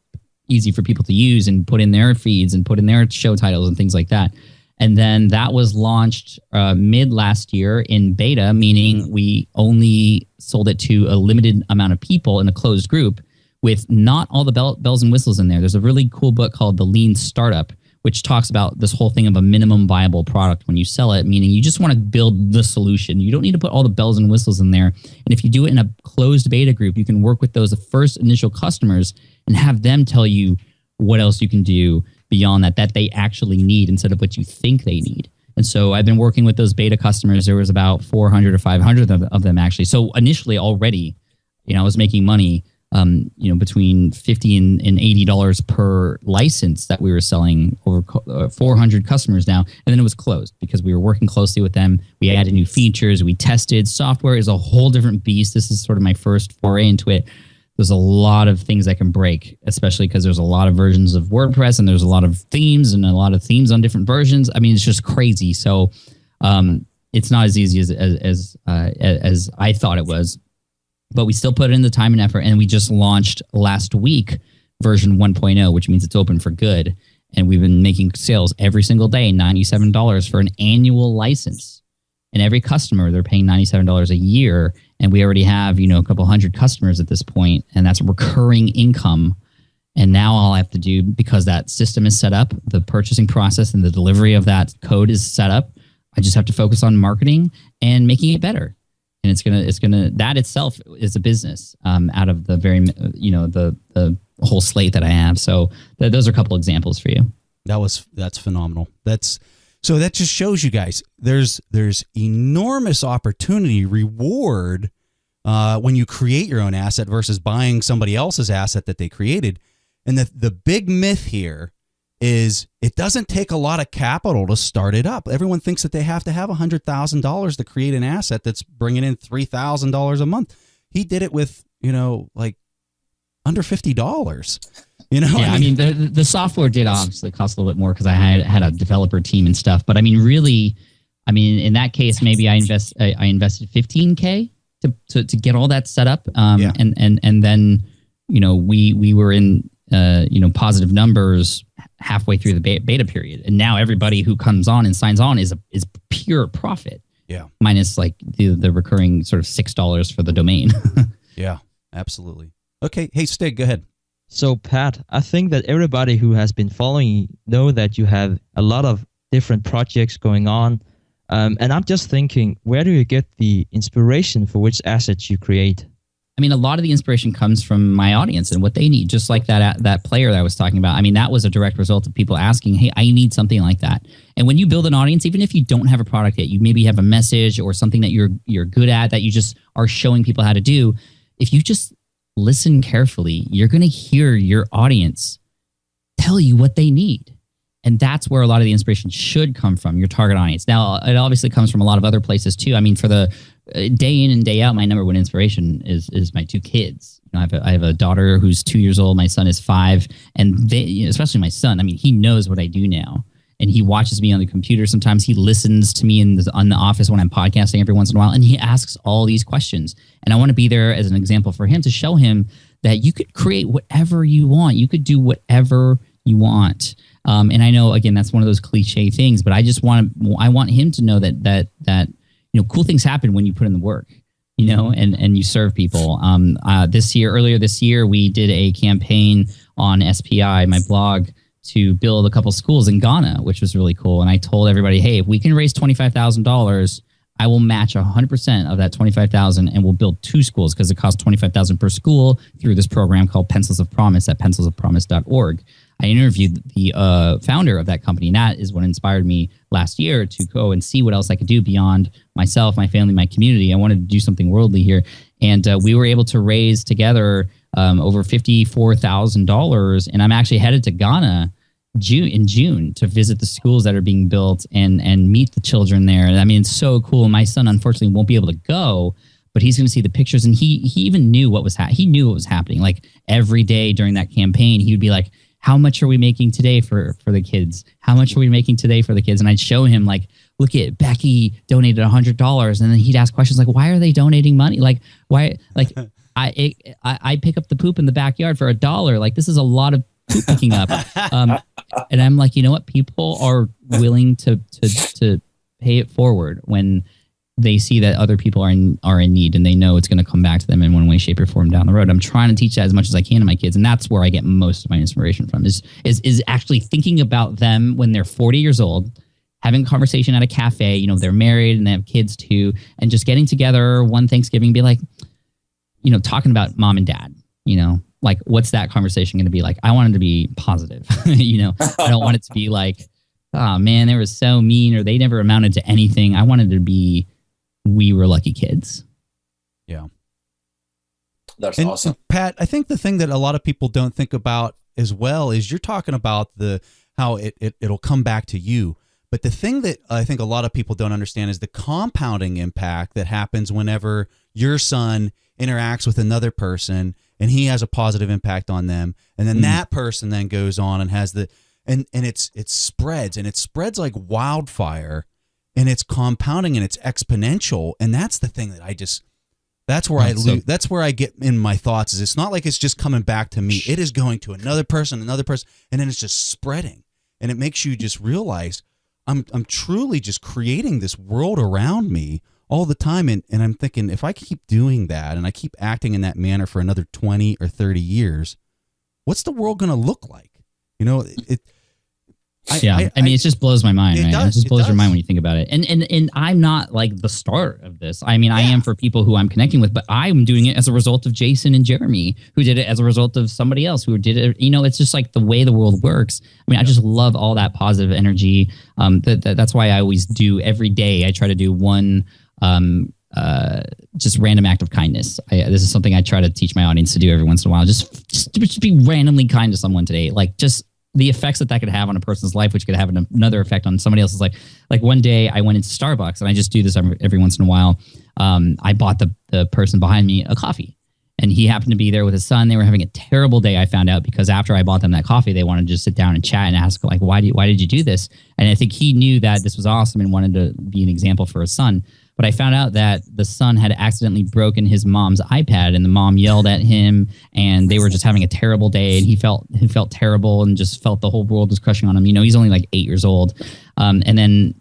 easy for people to use and put in their feeds and put in their show titles and things like that. And then that was launched mid last year in beta, meaning we only sold it to a limited amount of people in a closed group with not all the bells and whistles in there. There's a really cool book called The Lean Startup, which talks about this whole thing of a minimum viable product when you sell it, meaning you just want to build the solution. You don't need to put all the bells and whistles in there. And if you do it in a closed beta group, you can work with those first initial customers and have them tell you what else you can do beyond that they actually need instead of what you think they need. And so I've been working with those beta customers. There was about 400 or 500 of them actually. So initially already, I was making money, between $50 and $80 per license that we were selling, over 400 customers now. And then it was closed because we were working closely with them. We added new features. We tested. Software is a whole different beast. This is sort of my first foray into it. There's a lot of things that can break, especially because there's a lot of versions of WordPress and there's a lot of themes and a lot of themes on different versions. I mean, it's just crazy. So it's not as easy as I thought it was, but we still put in the time and effort. And we just launched last week version 1.0, which means it's open for good. And we've been making sales every single day, $97 for an annual license. And every customer, they're paying $97 a year. And we already have, a couple hundred customers at this point, and that's recurring income. And now all I have to do, because that system is set up, the purchasing process and the delivery of that code is set up, I just have to focus on marketing and making it better. And it's gonna that itself is a business out of the very, the whole slate that I have. So those are a couple examples for you. That's phenomenal. So that just shows you guys there's enormous opportunity, reward when you create your own asset versus buying somebody else's asset that they created. And the big myth here is it doesn't take a lot of capital to start it up. Everyone thinks that they have to have $100,000 to create an asset that's bringing in $3,000 a month. He did it with like under $50. Yeah, I mean, the software did obviously cost a little bit more because I had a developer team and stuff. But I mean, really, in that case, maybe I invested $15K to get all that set up. And then, we were in, positive numbers halfway through the beta period. And now everybody who comes on and signs on is pure profit. Yeah. Minus like the recurring sort of $6 for the domain. Yeah, absolutely. Okay. Hey, Stig, go ahead. So, Pat, I think that everybody who has been following you know that you have a lot of different projects going on. And I'm just thinking, where do you get the inspiration for which assets you create? I mean, a lot of the inspiration comes from my audience and what they need, just like that player that I was talking about. I mean, that was a direct result of people asking, hey, I need something like that. And when you build an audience, even if you don't have a product yet, you maybe have a message or something that you're good at that you just are showing people how to do. If you just listen carefully, you're going to hear your audience tell you what they need. And that's where a lot of the inspiration should come from, your target audience. Now, it obviously comes from a lot of other places too. I mean, for the day in and day out, my number one inspiration is my two kids. I have a daughter who's 2 years old. My son is 5. And they, especially my son, I mean, he knows what I do now. And he watches me on the computer. Sometimes he listens to me on the office when I'm podcasting every once in a while. And he asks all these questions. And I want to be there as an example for him to show him that you could create whatever you want. You could do whatever you want. And I know, again, that's one of those cliche things, but I want him to know that cool things happen when you put in the work, and you serve people. Earlier this year, we did a campaign on SPI, my blog, to build a couple schools in Ghana, which was really cool. And I told everybody, hey, if we can raise $25,000, I will match 100% of that $25,000 and we'll build 2 schools because it costs $25,000 per school through this program called Pencils of Promise at pencilsofpromise.org. I interviewed the founder of that company, and that is what inspired me last year to go and see what else I could do beyond myself, my family, my community. I wanted to do something worldly here. And we were able to raise together over $54,000. And I'm actually headed to Ghana in June to visit the schools that are being built and meet the children there. I mean, it's so cool. My son, unfortunately, won't be able to go, but he's going to see the pictures. And he even knew what was he knew what was happening. Like every day during that campaign, he would be like, how much are we making today for the kids? How much are we making today for the kids? And I'd show him like, look at Becky donated $100. And then he'd ask questions like, why are they donating money? Like, why, like I pick up the poop in the backyard for $1. Like this is a lot of poop picking up. And I'm like, you know what? People are willing to pay it forward when they see that other people are in need and they know it's going to come back to them in one way, shape, or form down the road. I'm trying to teach that as much as I can to my kids, and that's where I get most of my inspiration from. Is actually thinking about them when they're 40 years old, having a conversation at a cafe. They're married and they have kids too, and just getting together one Thanksgiving, and be like, talking about mom and dad. Like what's that conversation going to be like? I want it to be positive. I don't want it to be like, oh man, they were so mean or they never amounted to anything. I wanted it to be, we were lucky kids. Yeah. That's awesome. And Pat, I think the thing that a lot of people don't think about as well is you're talking about how it'll come back to you. But the thing that I think a lot of people don't understand is the compounding impact that happens whenever your son interacts with another person and he has a positive impact on them. And then that person then goes on and has and it spreads like wildfire. And it's compounding and it's exponential. And that's the thing that that's where I get in my thoughts is it's not like it's just coming back to me. It is going to another person, and then it's just spreading. And it makes you just realize I'm truly just creating this world around me all the time. And I'm thinking, if I keep doing that and I keep acting in that manner for another 20 or 30 years, what's the world going to look like? It just blows my mind, right? It just blows your mind when you think about it. And I'm not like the start of this. I mean, I am for people who I'm connecting with, but I'm doing it as a result of Jason and Jeremy, who did it as a result of somebody else who did it. It's just like the way the world works. I mean, I just love all that positive energy. That's why I always do every day. I try to do one just random act of kindness. This is something I try to teach my audience to do every once in a while. Just be randomly kind to someone today. Like just the effects that could have on a person's life, which could have another effect on somebody else's life. Like one day I went into Starbucks, and I just do this every once in a while. I bought the person behind me a coffee, And he happened to be there with his son. They were having a terrible day, I found out, because after I bought them that coffee, they wanted to just sit down and chat and ask, like, why did you do this? And I think he knew that this was awesome and wanted to be an example for his son. But I found out that the son had accidentally broken his mom's iPad, and the mom yelled at him, and they were just having a terrible day, and he felt terrible and just felt the whole world was crushing on him. You know, he's only like 8 years old. And then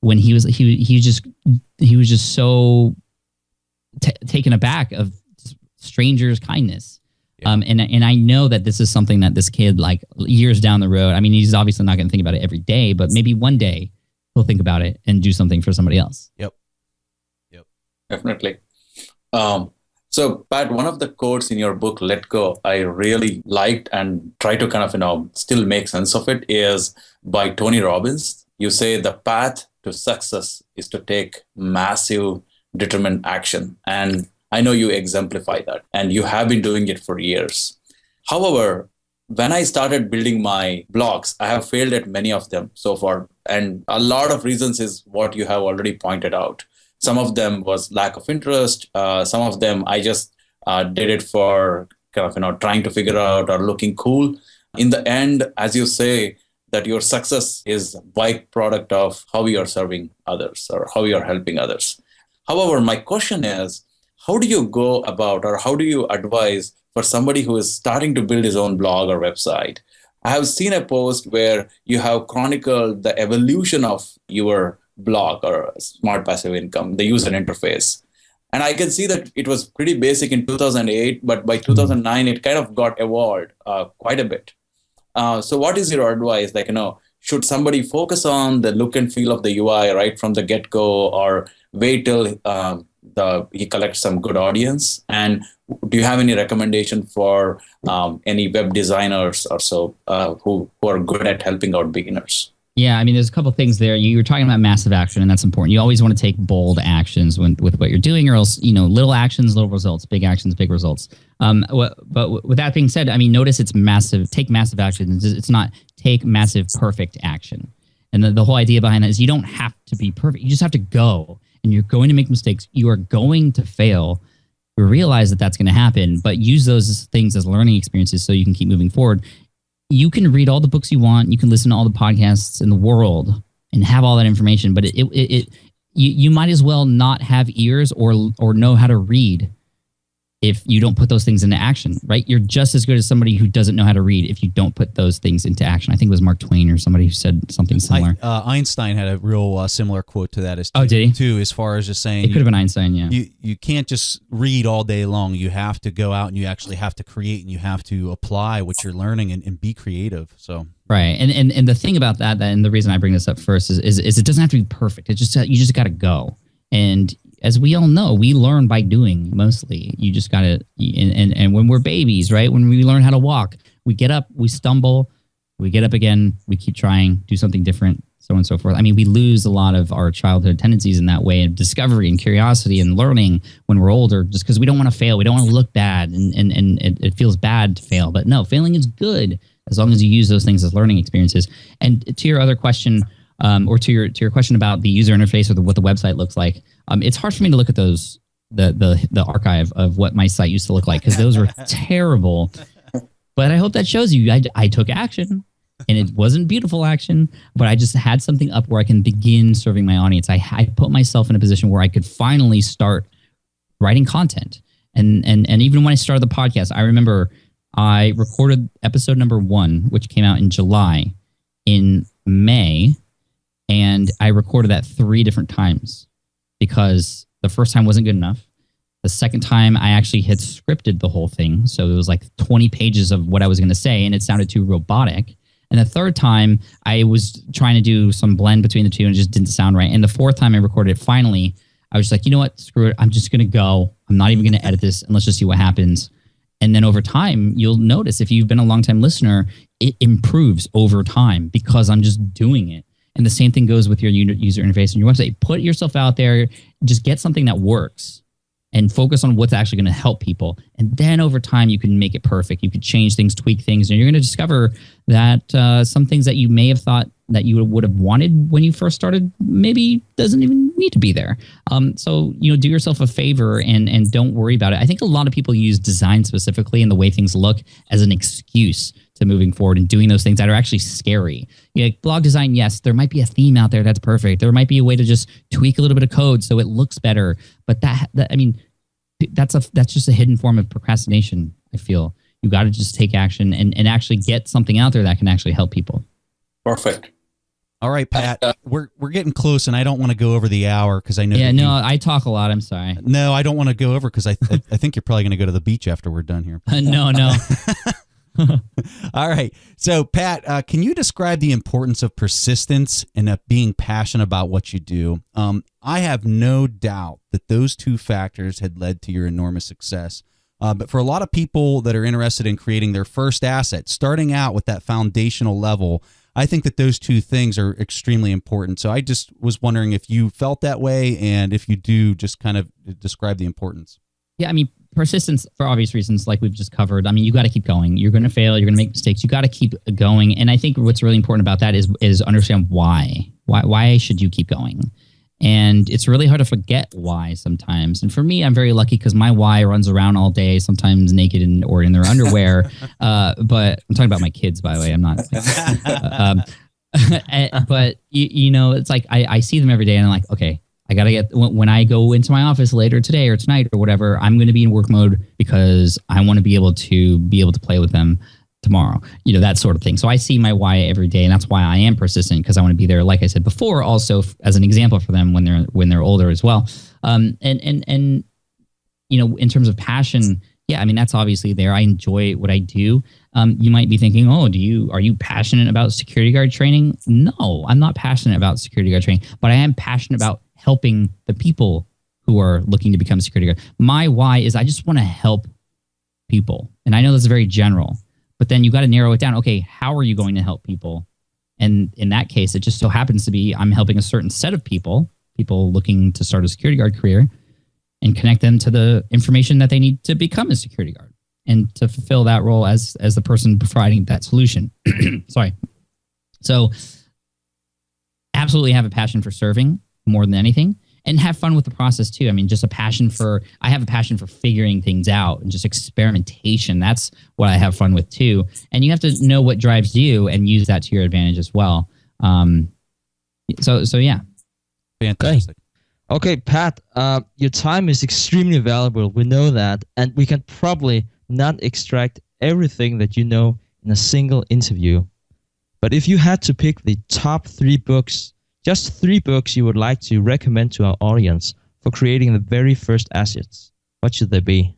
when he was just so taken aback of strangers' kindness. Yeah. And I know that this is something that this kid, like years down the road, I mean, he's obviously not going to think about it every day, but maybe one day he'll think about it and do something for somebody else. Yep. Definitely. So, Pat, one of the quotes in your book, Let Go, I really liked and try to kind of, still make sense of it, is by Tony Robbins. You say the path to success is to take massive, determined action. And I know you exemplify that, and you have been doing it for years. However, when I started building my blogs, I have failed at many of them so far. And a lot of reasons is what you have already pointed out. Some of them was lack of interest. Some of them I just did it for kind of, trying to figure out or looking cool. In the end, as you say, that your success is a byproduct of how you are serving others or how you are helping others. However, my question is, how do you go about, or how do you advise for somebody who is starting to build his own blog or website? I have seen a post where you have chronicled the evolution of your blog or smart passive income, the user interface. And I can see that it was pretty basic in 2008, but by 2009, it kind of got evolved quite a bit. So what is your advice? Like, should somebody focus on the look and feel of the UI right from the get-go, or wait till he collects some good audience? And do you have any recommendation for any web designers or so who are good at helping out beginners? Yeah, I mean, there's a couple of things there. You were talking about massive action, and that's important. You always want to take bold actions with what you're doing, or else, little actions, little results, big actions, big results. But with that being said, I mean, notice it's massive. Take massive action. It's not take massive perfect action. And the whole idea behind that is you don't have to be perfect. You just have to go, and you're going to make mistakes. You are going to fail. You realize that that's going to happen, but use those things as learning experiences so you can keep moving forward. You can read all the books you want. You can listen to all the podcasts in the world and have all that information. But you might as well not have ears or know how to read if you don't put those things into action, right? You're just as good as somebody who doesn't know how to read if you don't put those things into action. I think it was Mark Twain or somebody who said something similar. Einstein had a real similar quote to that. Did he? Too, as far as just saying... It could have been Einstein, yeah. You can't just read all day long. You have to go out and you actually have to create, and you have to apply what you're learning and be creative. So... Right. And the thing about that, and the reason I bring this up first is it doesn't have to be perfect. It's just you just got to go. And as we all know, we learn by doing mostly. You just got to, and when we're babies, right? When we learn how to walk, we get up, we stumble, we get up again, we keep trying, do something different, so on and so forth. I mean, we lose a lot of our childhood tendencies in that way, of discovery and curiosity and learning when we're older, just because we don't want to fail. We don't want to look bad, and it feels bad to fail. But no, failing is good as long as you use those things as learning experiences. And to your other question, or to your question about the user interface or what the website looks like, it's hard for me to look at those the archive of what my site used to look like, because those were terrible. But I hope that shows you I took action, and it wasn't beautiful action, but I just had something up where I can begin serving my audience. I put myself in a position where I could finally start writing content. And even when I started the podcast, I remember I recorded episode number 1, which came out in July. In May, and I recorded that 3 different times because the first time wasn't good enough. The second time, I actually had scripted the whole thing. So it was like 20 pages of what I was going to say, and it sounded too robotic. And the third time, I was trying to do some blend between the two, and it just didn't sound right. And the fourth time I recorded it, finally, I was just like, you know what? Screw it. I'm just going to go. I'm not even going to edit this, and let's just see what happens. And then over time, you'll notice, if you've been a long-time listener, it improves over time because I'm just doing it. And the same thing goes with your user interface and your website. Put yourself out there. Just get something that works. and focus on what's actually going to help people. And then over time, you can make it perfect. You could change things, tweak things, and you're going to discover that some things that you may have thought that you would have wanted when you first started maybe doesn't even need to be there. So, do yourself a favor and don't worry about it. I think a lot of people use design specifically and the way things look as an excuse to moving forward and doing those things that are actually scary. Blog design, yes, there might be a theme out there that's perfect. There might be a way to just tweak a little bit of code so it looks better. But that's just a hidden form of procrastination, I feel. You got to just take action and actually get something out there that can actually help people. Perfect. All right, Pat, we're getting close, and I don't want to go over the hour because I know. Yeah, I talk a lot. I'm sorry. No, I don't want to go over because I think you're probably going to go to the beach after we're done here. No. All right. So, Pat, can you describe the importance of persistence and being passionate about what you do? I have no doubt that those two factors had led to your enormous success. But for a lot of people that are interested in creating their first asset, starting out with that foundational level, I think that those two things are extremely important. So I just was wondering if you felt that way, and if you do, just kind of describe the importance. Yeah, persistence for obvious reasons, like we've just covered. You got to keep going. You're going to fail. You're going to make mistakes. You got to keep going. And I think what's really important about that is understand why. Why should you keep going? And it's really hard to forget why sometimes. And for me, I'm very lucky because my why runs around all day, sometimes naked or in their underwear. But I'm talking about my kids, by the way. I'm not. But it's like I see them every day, and I'm like, okay, I gotta get when I go into my office later today or tonight or whatever. I'm going to be in work mode because I want to be able to play with them tomorrow, that sort of thing. So I see my why every day, and that's why I am persistent, because I want to be there, like I said before, also as an example for them when they're older as well. And in terms of passion, yeah, that's obviously there. I enjoy what I do. You might be thinking, are you passionate about security guard training? No, I'm not passionate about security guard training, but I am passionate about helping the people who are looking to become a security guard. My why is I just want to help people. And I know that's very general, but then you got to narrow it down. Okay, how are you going to help people? And in that case, it just so happens to be I'm helping a certain set of people looking to start a security guard career, and connect them to the information that they need to become a security guard and to fulfill that role as the person providing that solution. Sorry. So absolutely have a passion for serving more than anything, and have fun with the process too. I have a passion for figuring things out and just experimentation. That's what I have fun with too. And you have to know what drives you and use that to your advantage as well. So yeah. Fantastic. Okay, Pat, your time is extremely valuable. We know that, and we can probably not extract everything that you know in a single interview. But if you had to pick the top 3 books, just 3 books you would like to recommend to our audience for creating the very first assets, what should they be?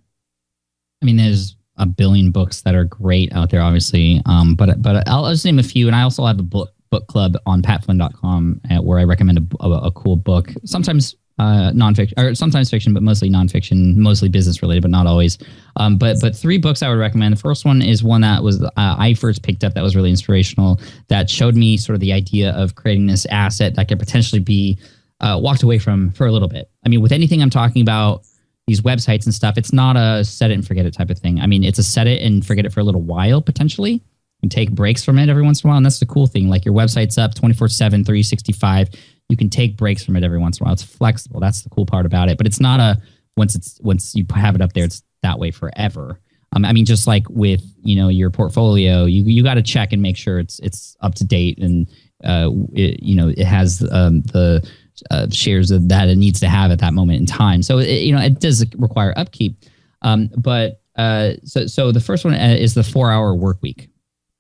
There's a billion books that are great out there, obviously. But I'll just name a few, and I also have a book club on patflynn.com where I recommend a cool book. Sometimes nonfiction, or sometimes fiction, but mostly nonfiction, mostly business related, but not always. But 3 books I would recommend. The first one is one that was I first picked up that was really inspirational, that showed me sort of the idea of creating this asset that could potentially be walked away from for a little bit. With anything I'm talking about, these websites and stuff, it's not a set it and forget it type of thing. It's a set it and forget it for a little while, potentially, and take breaks from it every once in a while. And that's the cool thing. Like, your website's up 24/7, 365. You can take breaks from it every once in a while. It's flexible. That's the cool part about it. But it's not once you have it up there, it's that way forever. Just like with your portfolio, you got to check and make sure it's up to date, and it has the shares that it needs to have at that moment in time. So it does require upkeep. So the first one is the 4-Hour Workweek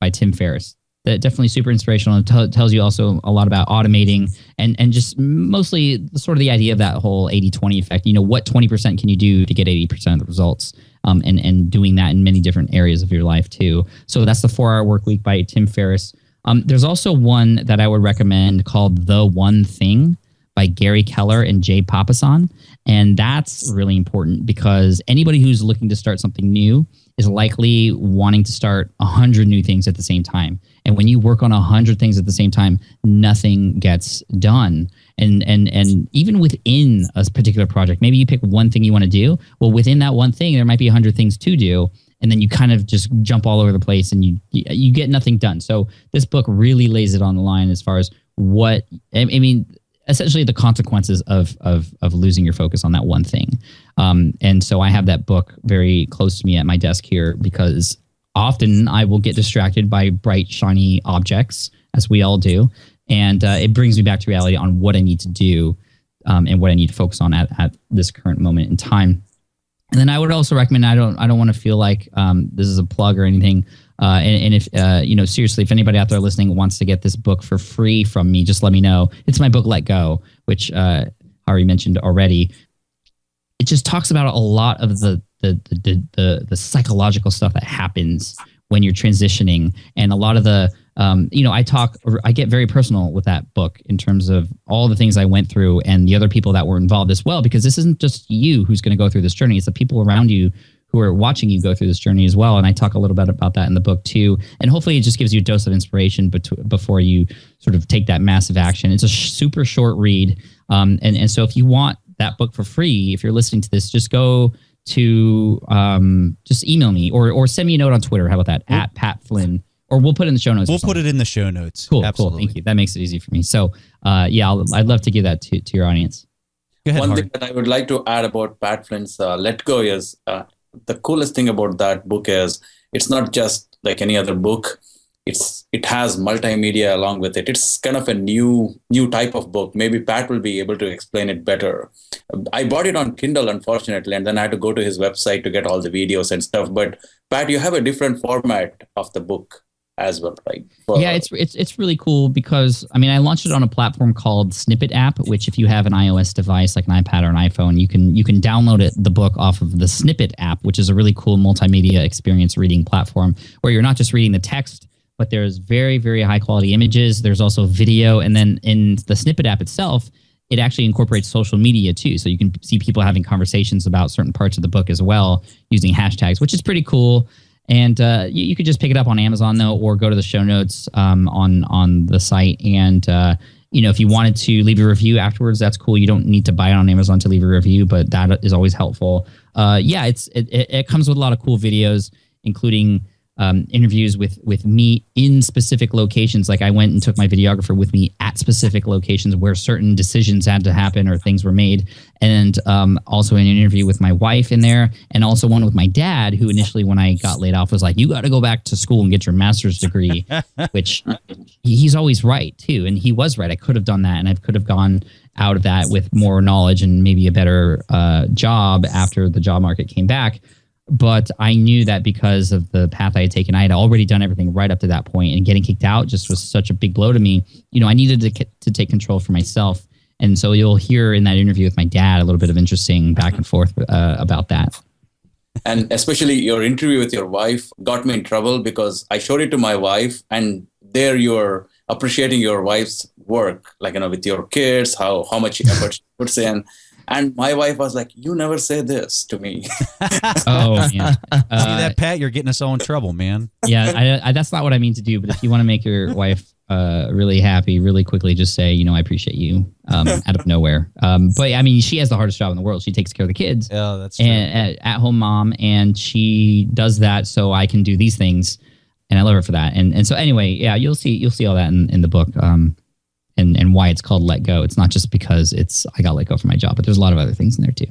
by Tim Ferriss. That definitely super inspirational, and tells you also a lot about automating and just mostly sort of the idea of that whole 80-20 effect. What 20% can you do to get 80% of the results, and doing that in many different areas of your life too. So that's the 4-Hour Workweek by Tim Ferriss. There's also one that I would recommend called The One Thing by Gary Keller and Jay Papasan. And that's really important because anybody who's looking to start something new is likely wanting to start 100 new things at the same time. And when you work on 100 things at the same time, nothing gets done. And even within a particular project, maybe you pick one thing you want to do. Well, within that one thing, there might be 100 things to do. And then you kind of just jump all over the place and you get nothing done. So this book really lays it on the line as far as what, I mean, essentially the consequences of losing your focus on that one thing. And so I have that book very close to me at my desk here because often I will get distracted by bright, shiny objects, as we all do. And it brings me back to reality on what I need to do and what I need to focus on at this current moment in time. And then I would also recommend, I don't want to feel like this is a plug or anything. And if, seriously, if anybody out there listening wants to get this book for free from me, just let me know. It's my book, Let Go, which Hari mentioned already. It just talks about a lot of the psychological stuff that happens when you're transitioning. And a lot of the, I get very personal with that book in terms of all the things I went through and the other people that were involved as well, because this isn't just you who's going to go through this journey. It's the people around you who are watching you go through this journey as well. And I talk a little bit about that in the book too. And hopefully it just gives you a dose of inspiration before you sort of take that massive action. It's a super short read. And so if you want that book for free, if you're listening to this, just go to, just email me or send me a note on Twitter. How about that? At Pat Flynn. Or we'll put it in the show notes. We'll put it in the show notes. Cool. Absolutely. Cool. Thank you. That makes it easy for me. So, I'd love to give that to your audience. Go ahead, One thing that I would like to add about Pat Flynn's Let Go is the coolest thing about that book is it's not just like any other book. It has multimedia along with it. It's kind of a new type of book. Maybe Pat will be able to explain it better. I bought it on Kindle, unfortunately, and then I had to go to his website to get all the videos and stuff. But Pat, you have a different format of the book as well, right? Yeah, it's really cool because I launched it on a platform called Snippet app, which if you have an iOS device like an iPad or an iPhone, you can download the book off of the Snippet app, which is a really cool multimedia experience reading platform where you're not just reading the text, but there's very, very high quality images. There's also video, and then in the Snippet app itself, it actually incorporates social media too. So you can see people having conversations about certain parts of the book as well using hashtags, which is pretty cool. And you could just pick it up on Amazon though, or go to the show notes on the site. And if you wanted to leave a review afterwards, that's cool. You don't need to buy it on Amazon to leave a review, but that is always helpful. It comes with a lot of cool videos, including interviews with me in specific locations. Like I went and took my videographer with me at specific locations where certain decisions had to happen or things were made. And also an interview with my wife in there, and also one with my dad, who initially when I got laid off was like, you got to go back to school and get your master's degree, which he's always right too. And he was right. I could have done that, and I could have gone out of that with more knowledge and maybe a better job after the job market came back. But I knew that because of the path I had taken, I had already done everything right up to that point, and getting kicked out just was such a big blow to me. I needed to take control for myself. And so you'll hear in that interview with my dad a little bit of interesting back and forth about that. And especially your interview with your wife got me in trouble because I showed it to my wife, and there you're appreciating your wife's work, like, with your kids, how much effort she puts in. And my wife was like, you never say this to me. Oh, man. See that, Pat? You're getting us all in trouble, man. Yeah, I that's not what I mean to do. But if you want to make your wife really happy really quickly, just say, I appreciate you out of nowhere. But she has the hardest job in the world. She takes care of the kids. Oh, that's true. And at-home mom, and she does that so I can do these things. And I love her for that. And so anyway, yeah, you'll see all that in the book. And why it's called Let Go. It's not just because I got let go from my job, but there's a lot of other things in there too.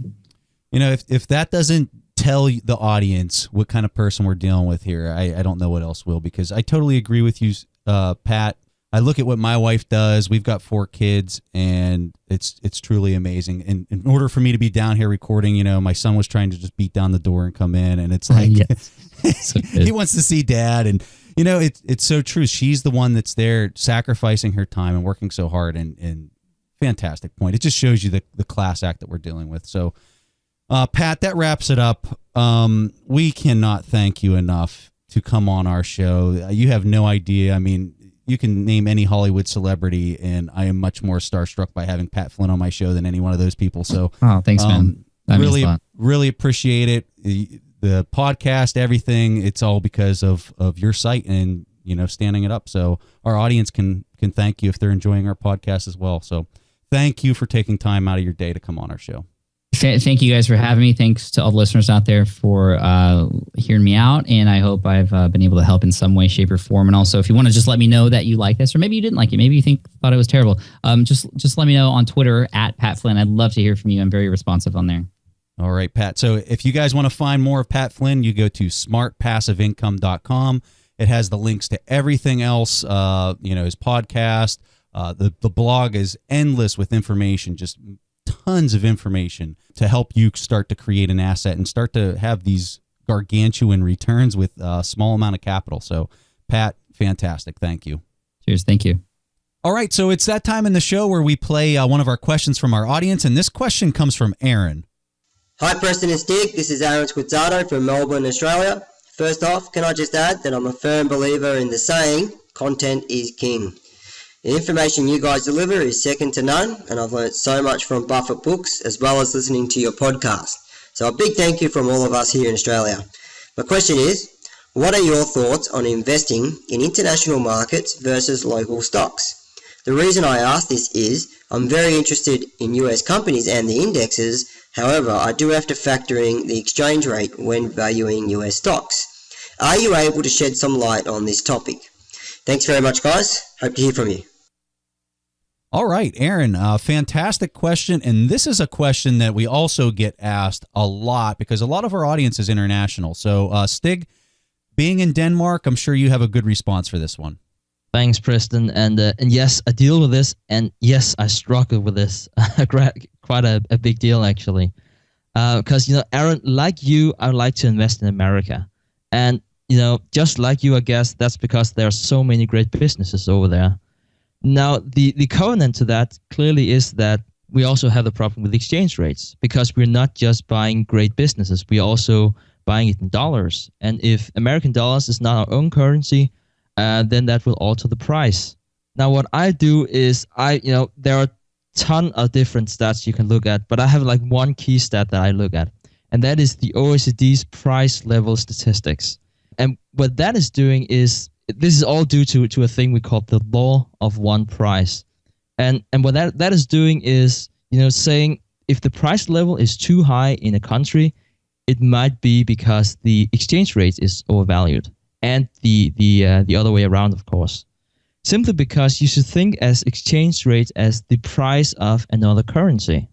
If that doesn't tell the audience what kind of person we're dealing with here, I don't know what else will, because I totally agree with you, Pat. I look at what my wife does. We've got 4 kids, and it's truly amazing. And in order for me to be down here recording, my son was trying to just beat down the door and come in, and it's like So he wants to see dad. And it's so true. She's the one that's there sacrificing her time and working so hard, and fantastic point. It just shows you the class act that we're dealing with. So, Pat, that wraps it up. We cannot thank you enough to come on our show. You have no idea. you can name any Hollywood celebrity, and I am much more starstruck by having Pat Flynn on my show than any one of those people. So, thanks, man. That means a lot. Really appreciate it. The podcast, everything. It's all because of your site and standing it up. So our audience can thank you if they're enjoying our podcast as well. So thank you for taking time out of your day to come on our show. Thank you guys for having me. Thanks to all the listeners out there for hearing me out. And I hope I've been able to help in some way, shape, or form. And also, if you want to just let me know that you like this, or maybe you didn't like it, maybe you thought it was terrible, just let me know on Twitter at Pat Flynn. I'd love to hear from you. I'm very responsive on there. All right, Pat. So if you guys want to find more of Pat Flynn, you go to smartpassiveincome.com. It has the links to everything else, his podcast. The blog is endless with information, just tons of information to help you start to create an asset and start to have these gargantuan returns with a small amount of capital. So, Pat, fantastic. Thank you. Cheers. Thank you. All right. So it's that time in the show where we play one of our questions from our audience. And this question comes from Aaron. Hi, Preston and Stig. This is Aaron Squizzato from Melbourne, Australia. First off, can I just add that I'm a firm believer in the saying, content is king. The information you guys deliver is second to none, and I've learned so much from Buffett books as well as listening to your podcast. So a big thank you from all of us here in Australia. My question is, what are your thoughts on investing in international markets versus local stocks? The reason I ask this is I'm very interested in US companies and the indexes. However, I do have to factor in the exchange rate when valuing US stocks. Are you able to shed some light on this topic? Thanks very much, guys. Hope to hear from you. All right, Aaron, fantastic question. And this is a question that we also get asked a lot because a lot of our audience is international. So, Stig, being in Denmark, I'm sure you have a good response for this one. Thanks, Preston. And yes, I deal with this. And yes, I struggle with this. Quite a big deal, actually. Because, Aaron, like you, I like to invest in America. And, just like you, I guess that's because there are so many great businesses over there. Now, the covenant to that clearly is that we also have the problem with exchange rates because we're not just buying great businesses, we're also buying it in dollars. And if American dollars is not our own currency, then that will alter the price. Now, what I do is there are a ton of different stats you can look at, but I have like one key stat that I look at, and that is the OECD's price level statistics. And what that is doing is, this is all due to a thing we call the law of one price. And what that is doing is, saying if the price level is too high in a country, it might be because the exchange rate is overvalued. And the other way around, of course. Simply because you should think as exchange rate as the price of another currency.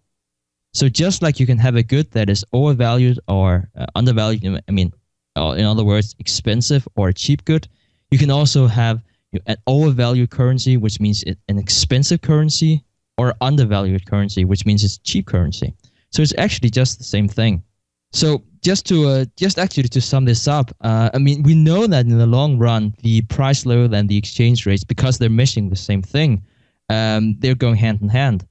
So just like you can have a good that is overvalued or undervalued, in other words, expensive or a cheap good, you can also have an overvalued currency, which means it's an expensive currency, or undervalued currency, which means it's cheap currency. So it's actually just the same thing. So just to sum this up, we know that in the long run, the price level and the exchange rates, because they're measuring the same thing, they're going hand in hand.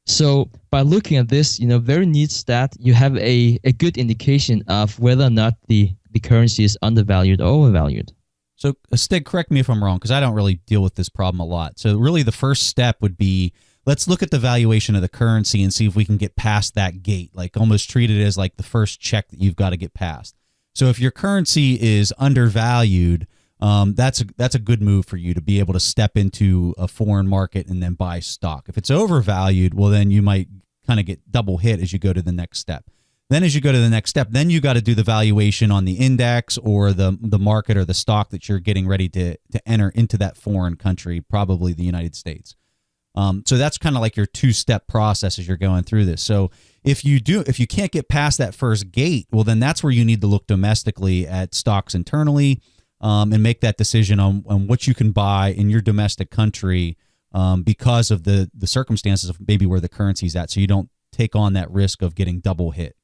So by looking at this, very neat stat, you have a good indication of whether or not the currency is undervalued or overvalued. So, Stig, correct me if I'm wrong, because I don't really deal with this problem a lot. So really the first step would be, let's look at the valuation of the currency and see if we can get past that gate, like almost treat it as like the first check that you've got to get past. So if your currency is undervalued, that's a good move for you to be able to step into a foreign market and then buy stock. If it's overvalued, well, then you might kind of get double hit as you go to the next step. Then as you go to the next step, then you got to do the valuation on the index or the market or the stock that you're getting ready to enter into that foreign country, probably the United States. So that's kind of like your two-step process as you're going through this. So if you can't get past that first gate, well, then that's where you need to look domestically at stocks internally and make that decision on what you can buy in your domestic country because of the circumstances of maybe where the currency's at, so you don't take on that risk of getting double hit.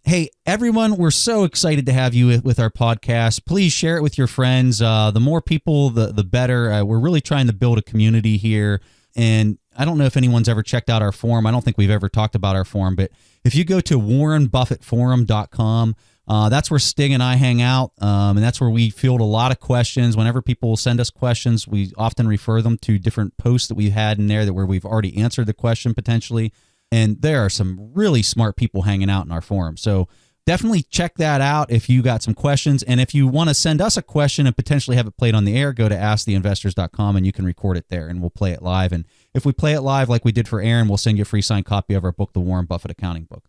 Hey, everyone, we're so excited to have you with our podcast. Please share it with your friends. The more people, the better. We're really trying to build a community here. And I don't know if anyone's ever checked out our forum. I don't think we've ever talked about our forum. But if you go to warrenbuffettforum.com, That's where Stig and I hang out, and that's where we field a lot of questions. Whenever people send us questions, we often refer them to different posts that we've had in there where we've already answered the question potentially. And there are some really smart people hanging out in our forum. So definitely check that out if you got some questions. And if you want to send us a question and potentially have it played on the air, go to asktheinvestors.com and you can record it there and we'll play it live. And if we play it live like we did for Aaron, we'll send you a free signed copy of our book, The Warren Buffett Accounting Book.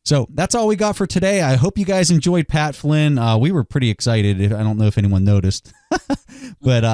So that's all we got for today. I hope you guys enjoyed Pat Flynn. We were pretty excited. I don't know if anyone noticed, but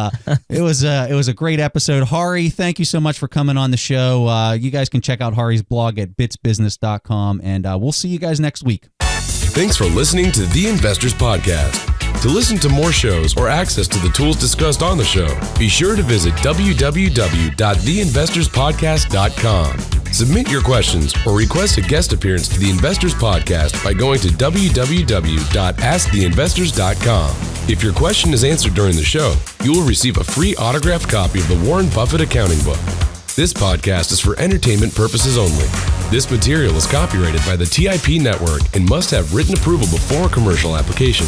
it was a great episode. Hari, thank you so much for coming on the show. You guys can check out Hari's blog at bitsbusiness.com, and we'll see you guys next week. Thanks for listening to The Investors Podcast. To listen to more shows or access to the tools discussed on the show, be sure to visit www.theinvestorspodcast.com. Submit your questions or request a guest appearance to the Investors Podcast by going to www.asktheinvestors.com. If your question is answered during the show, you will receive a free autographed copy of the Warren Buffett Accounting Book. This podcast is for entertainment purposes only. This material is copyrighted by the TIP Network and must have written approval before commercial application.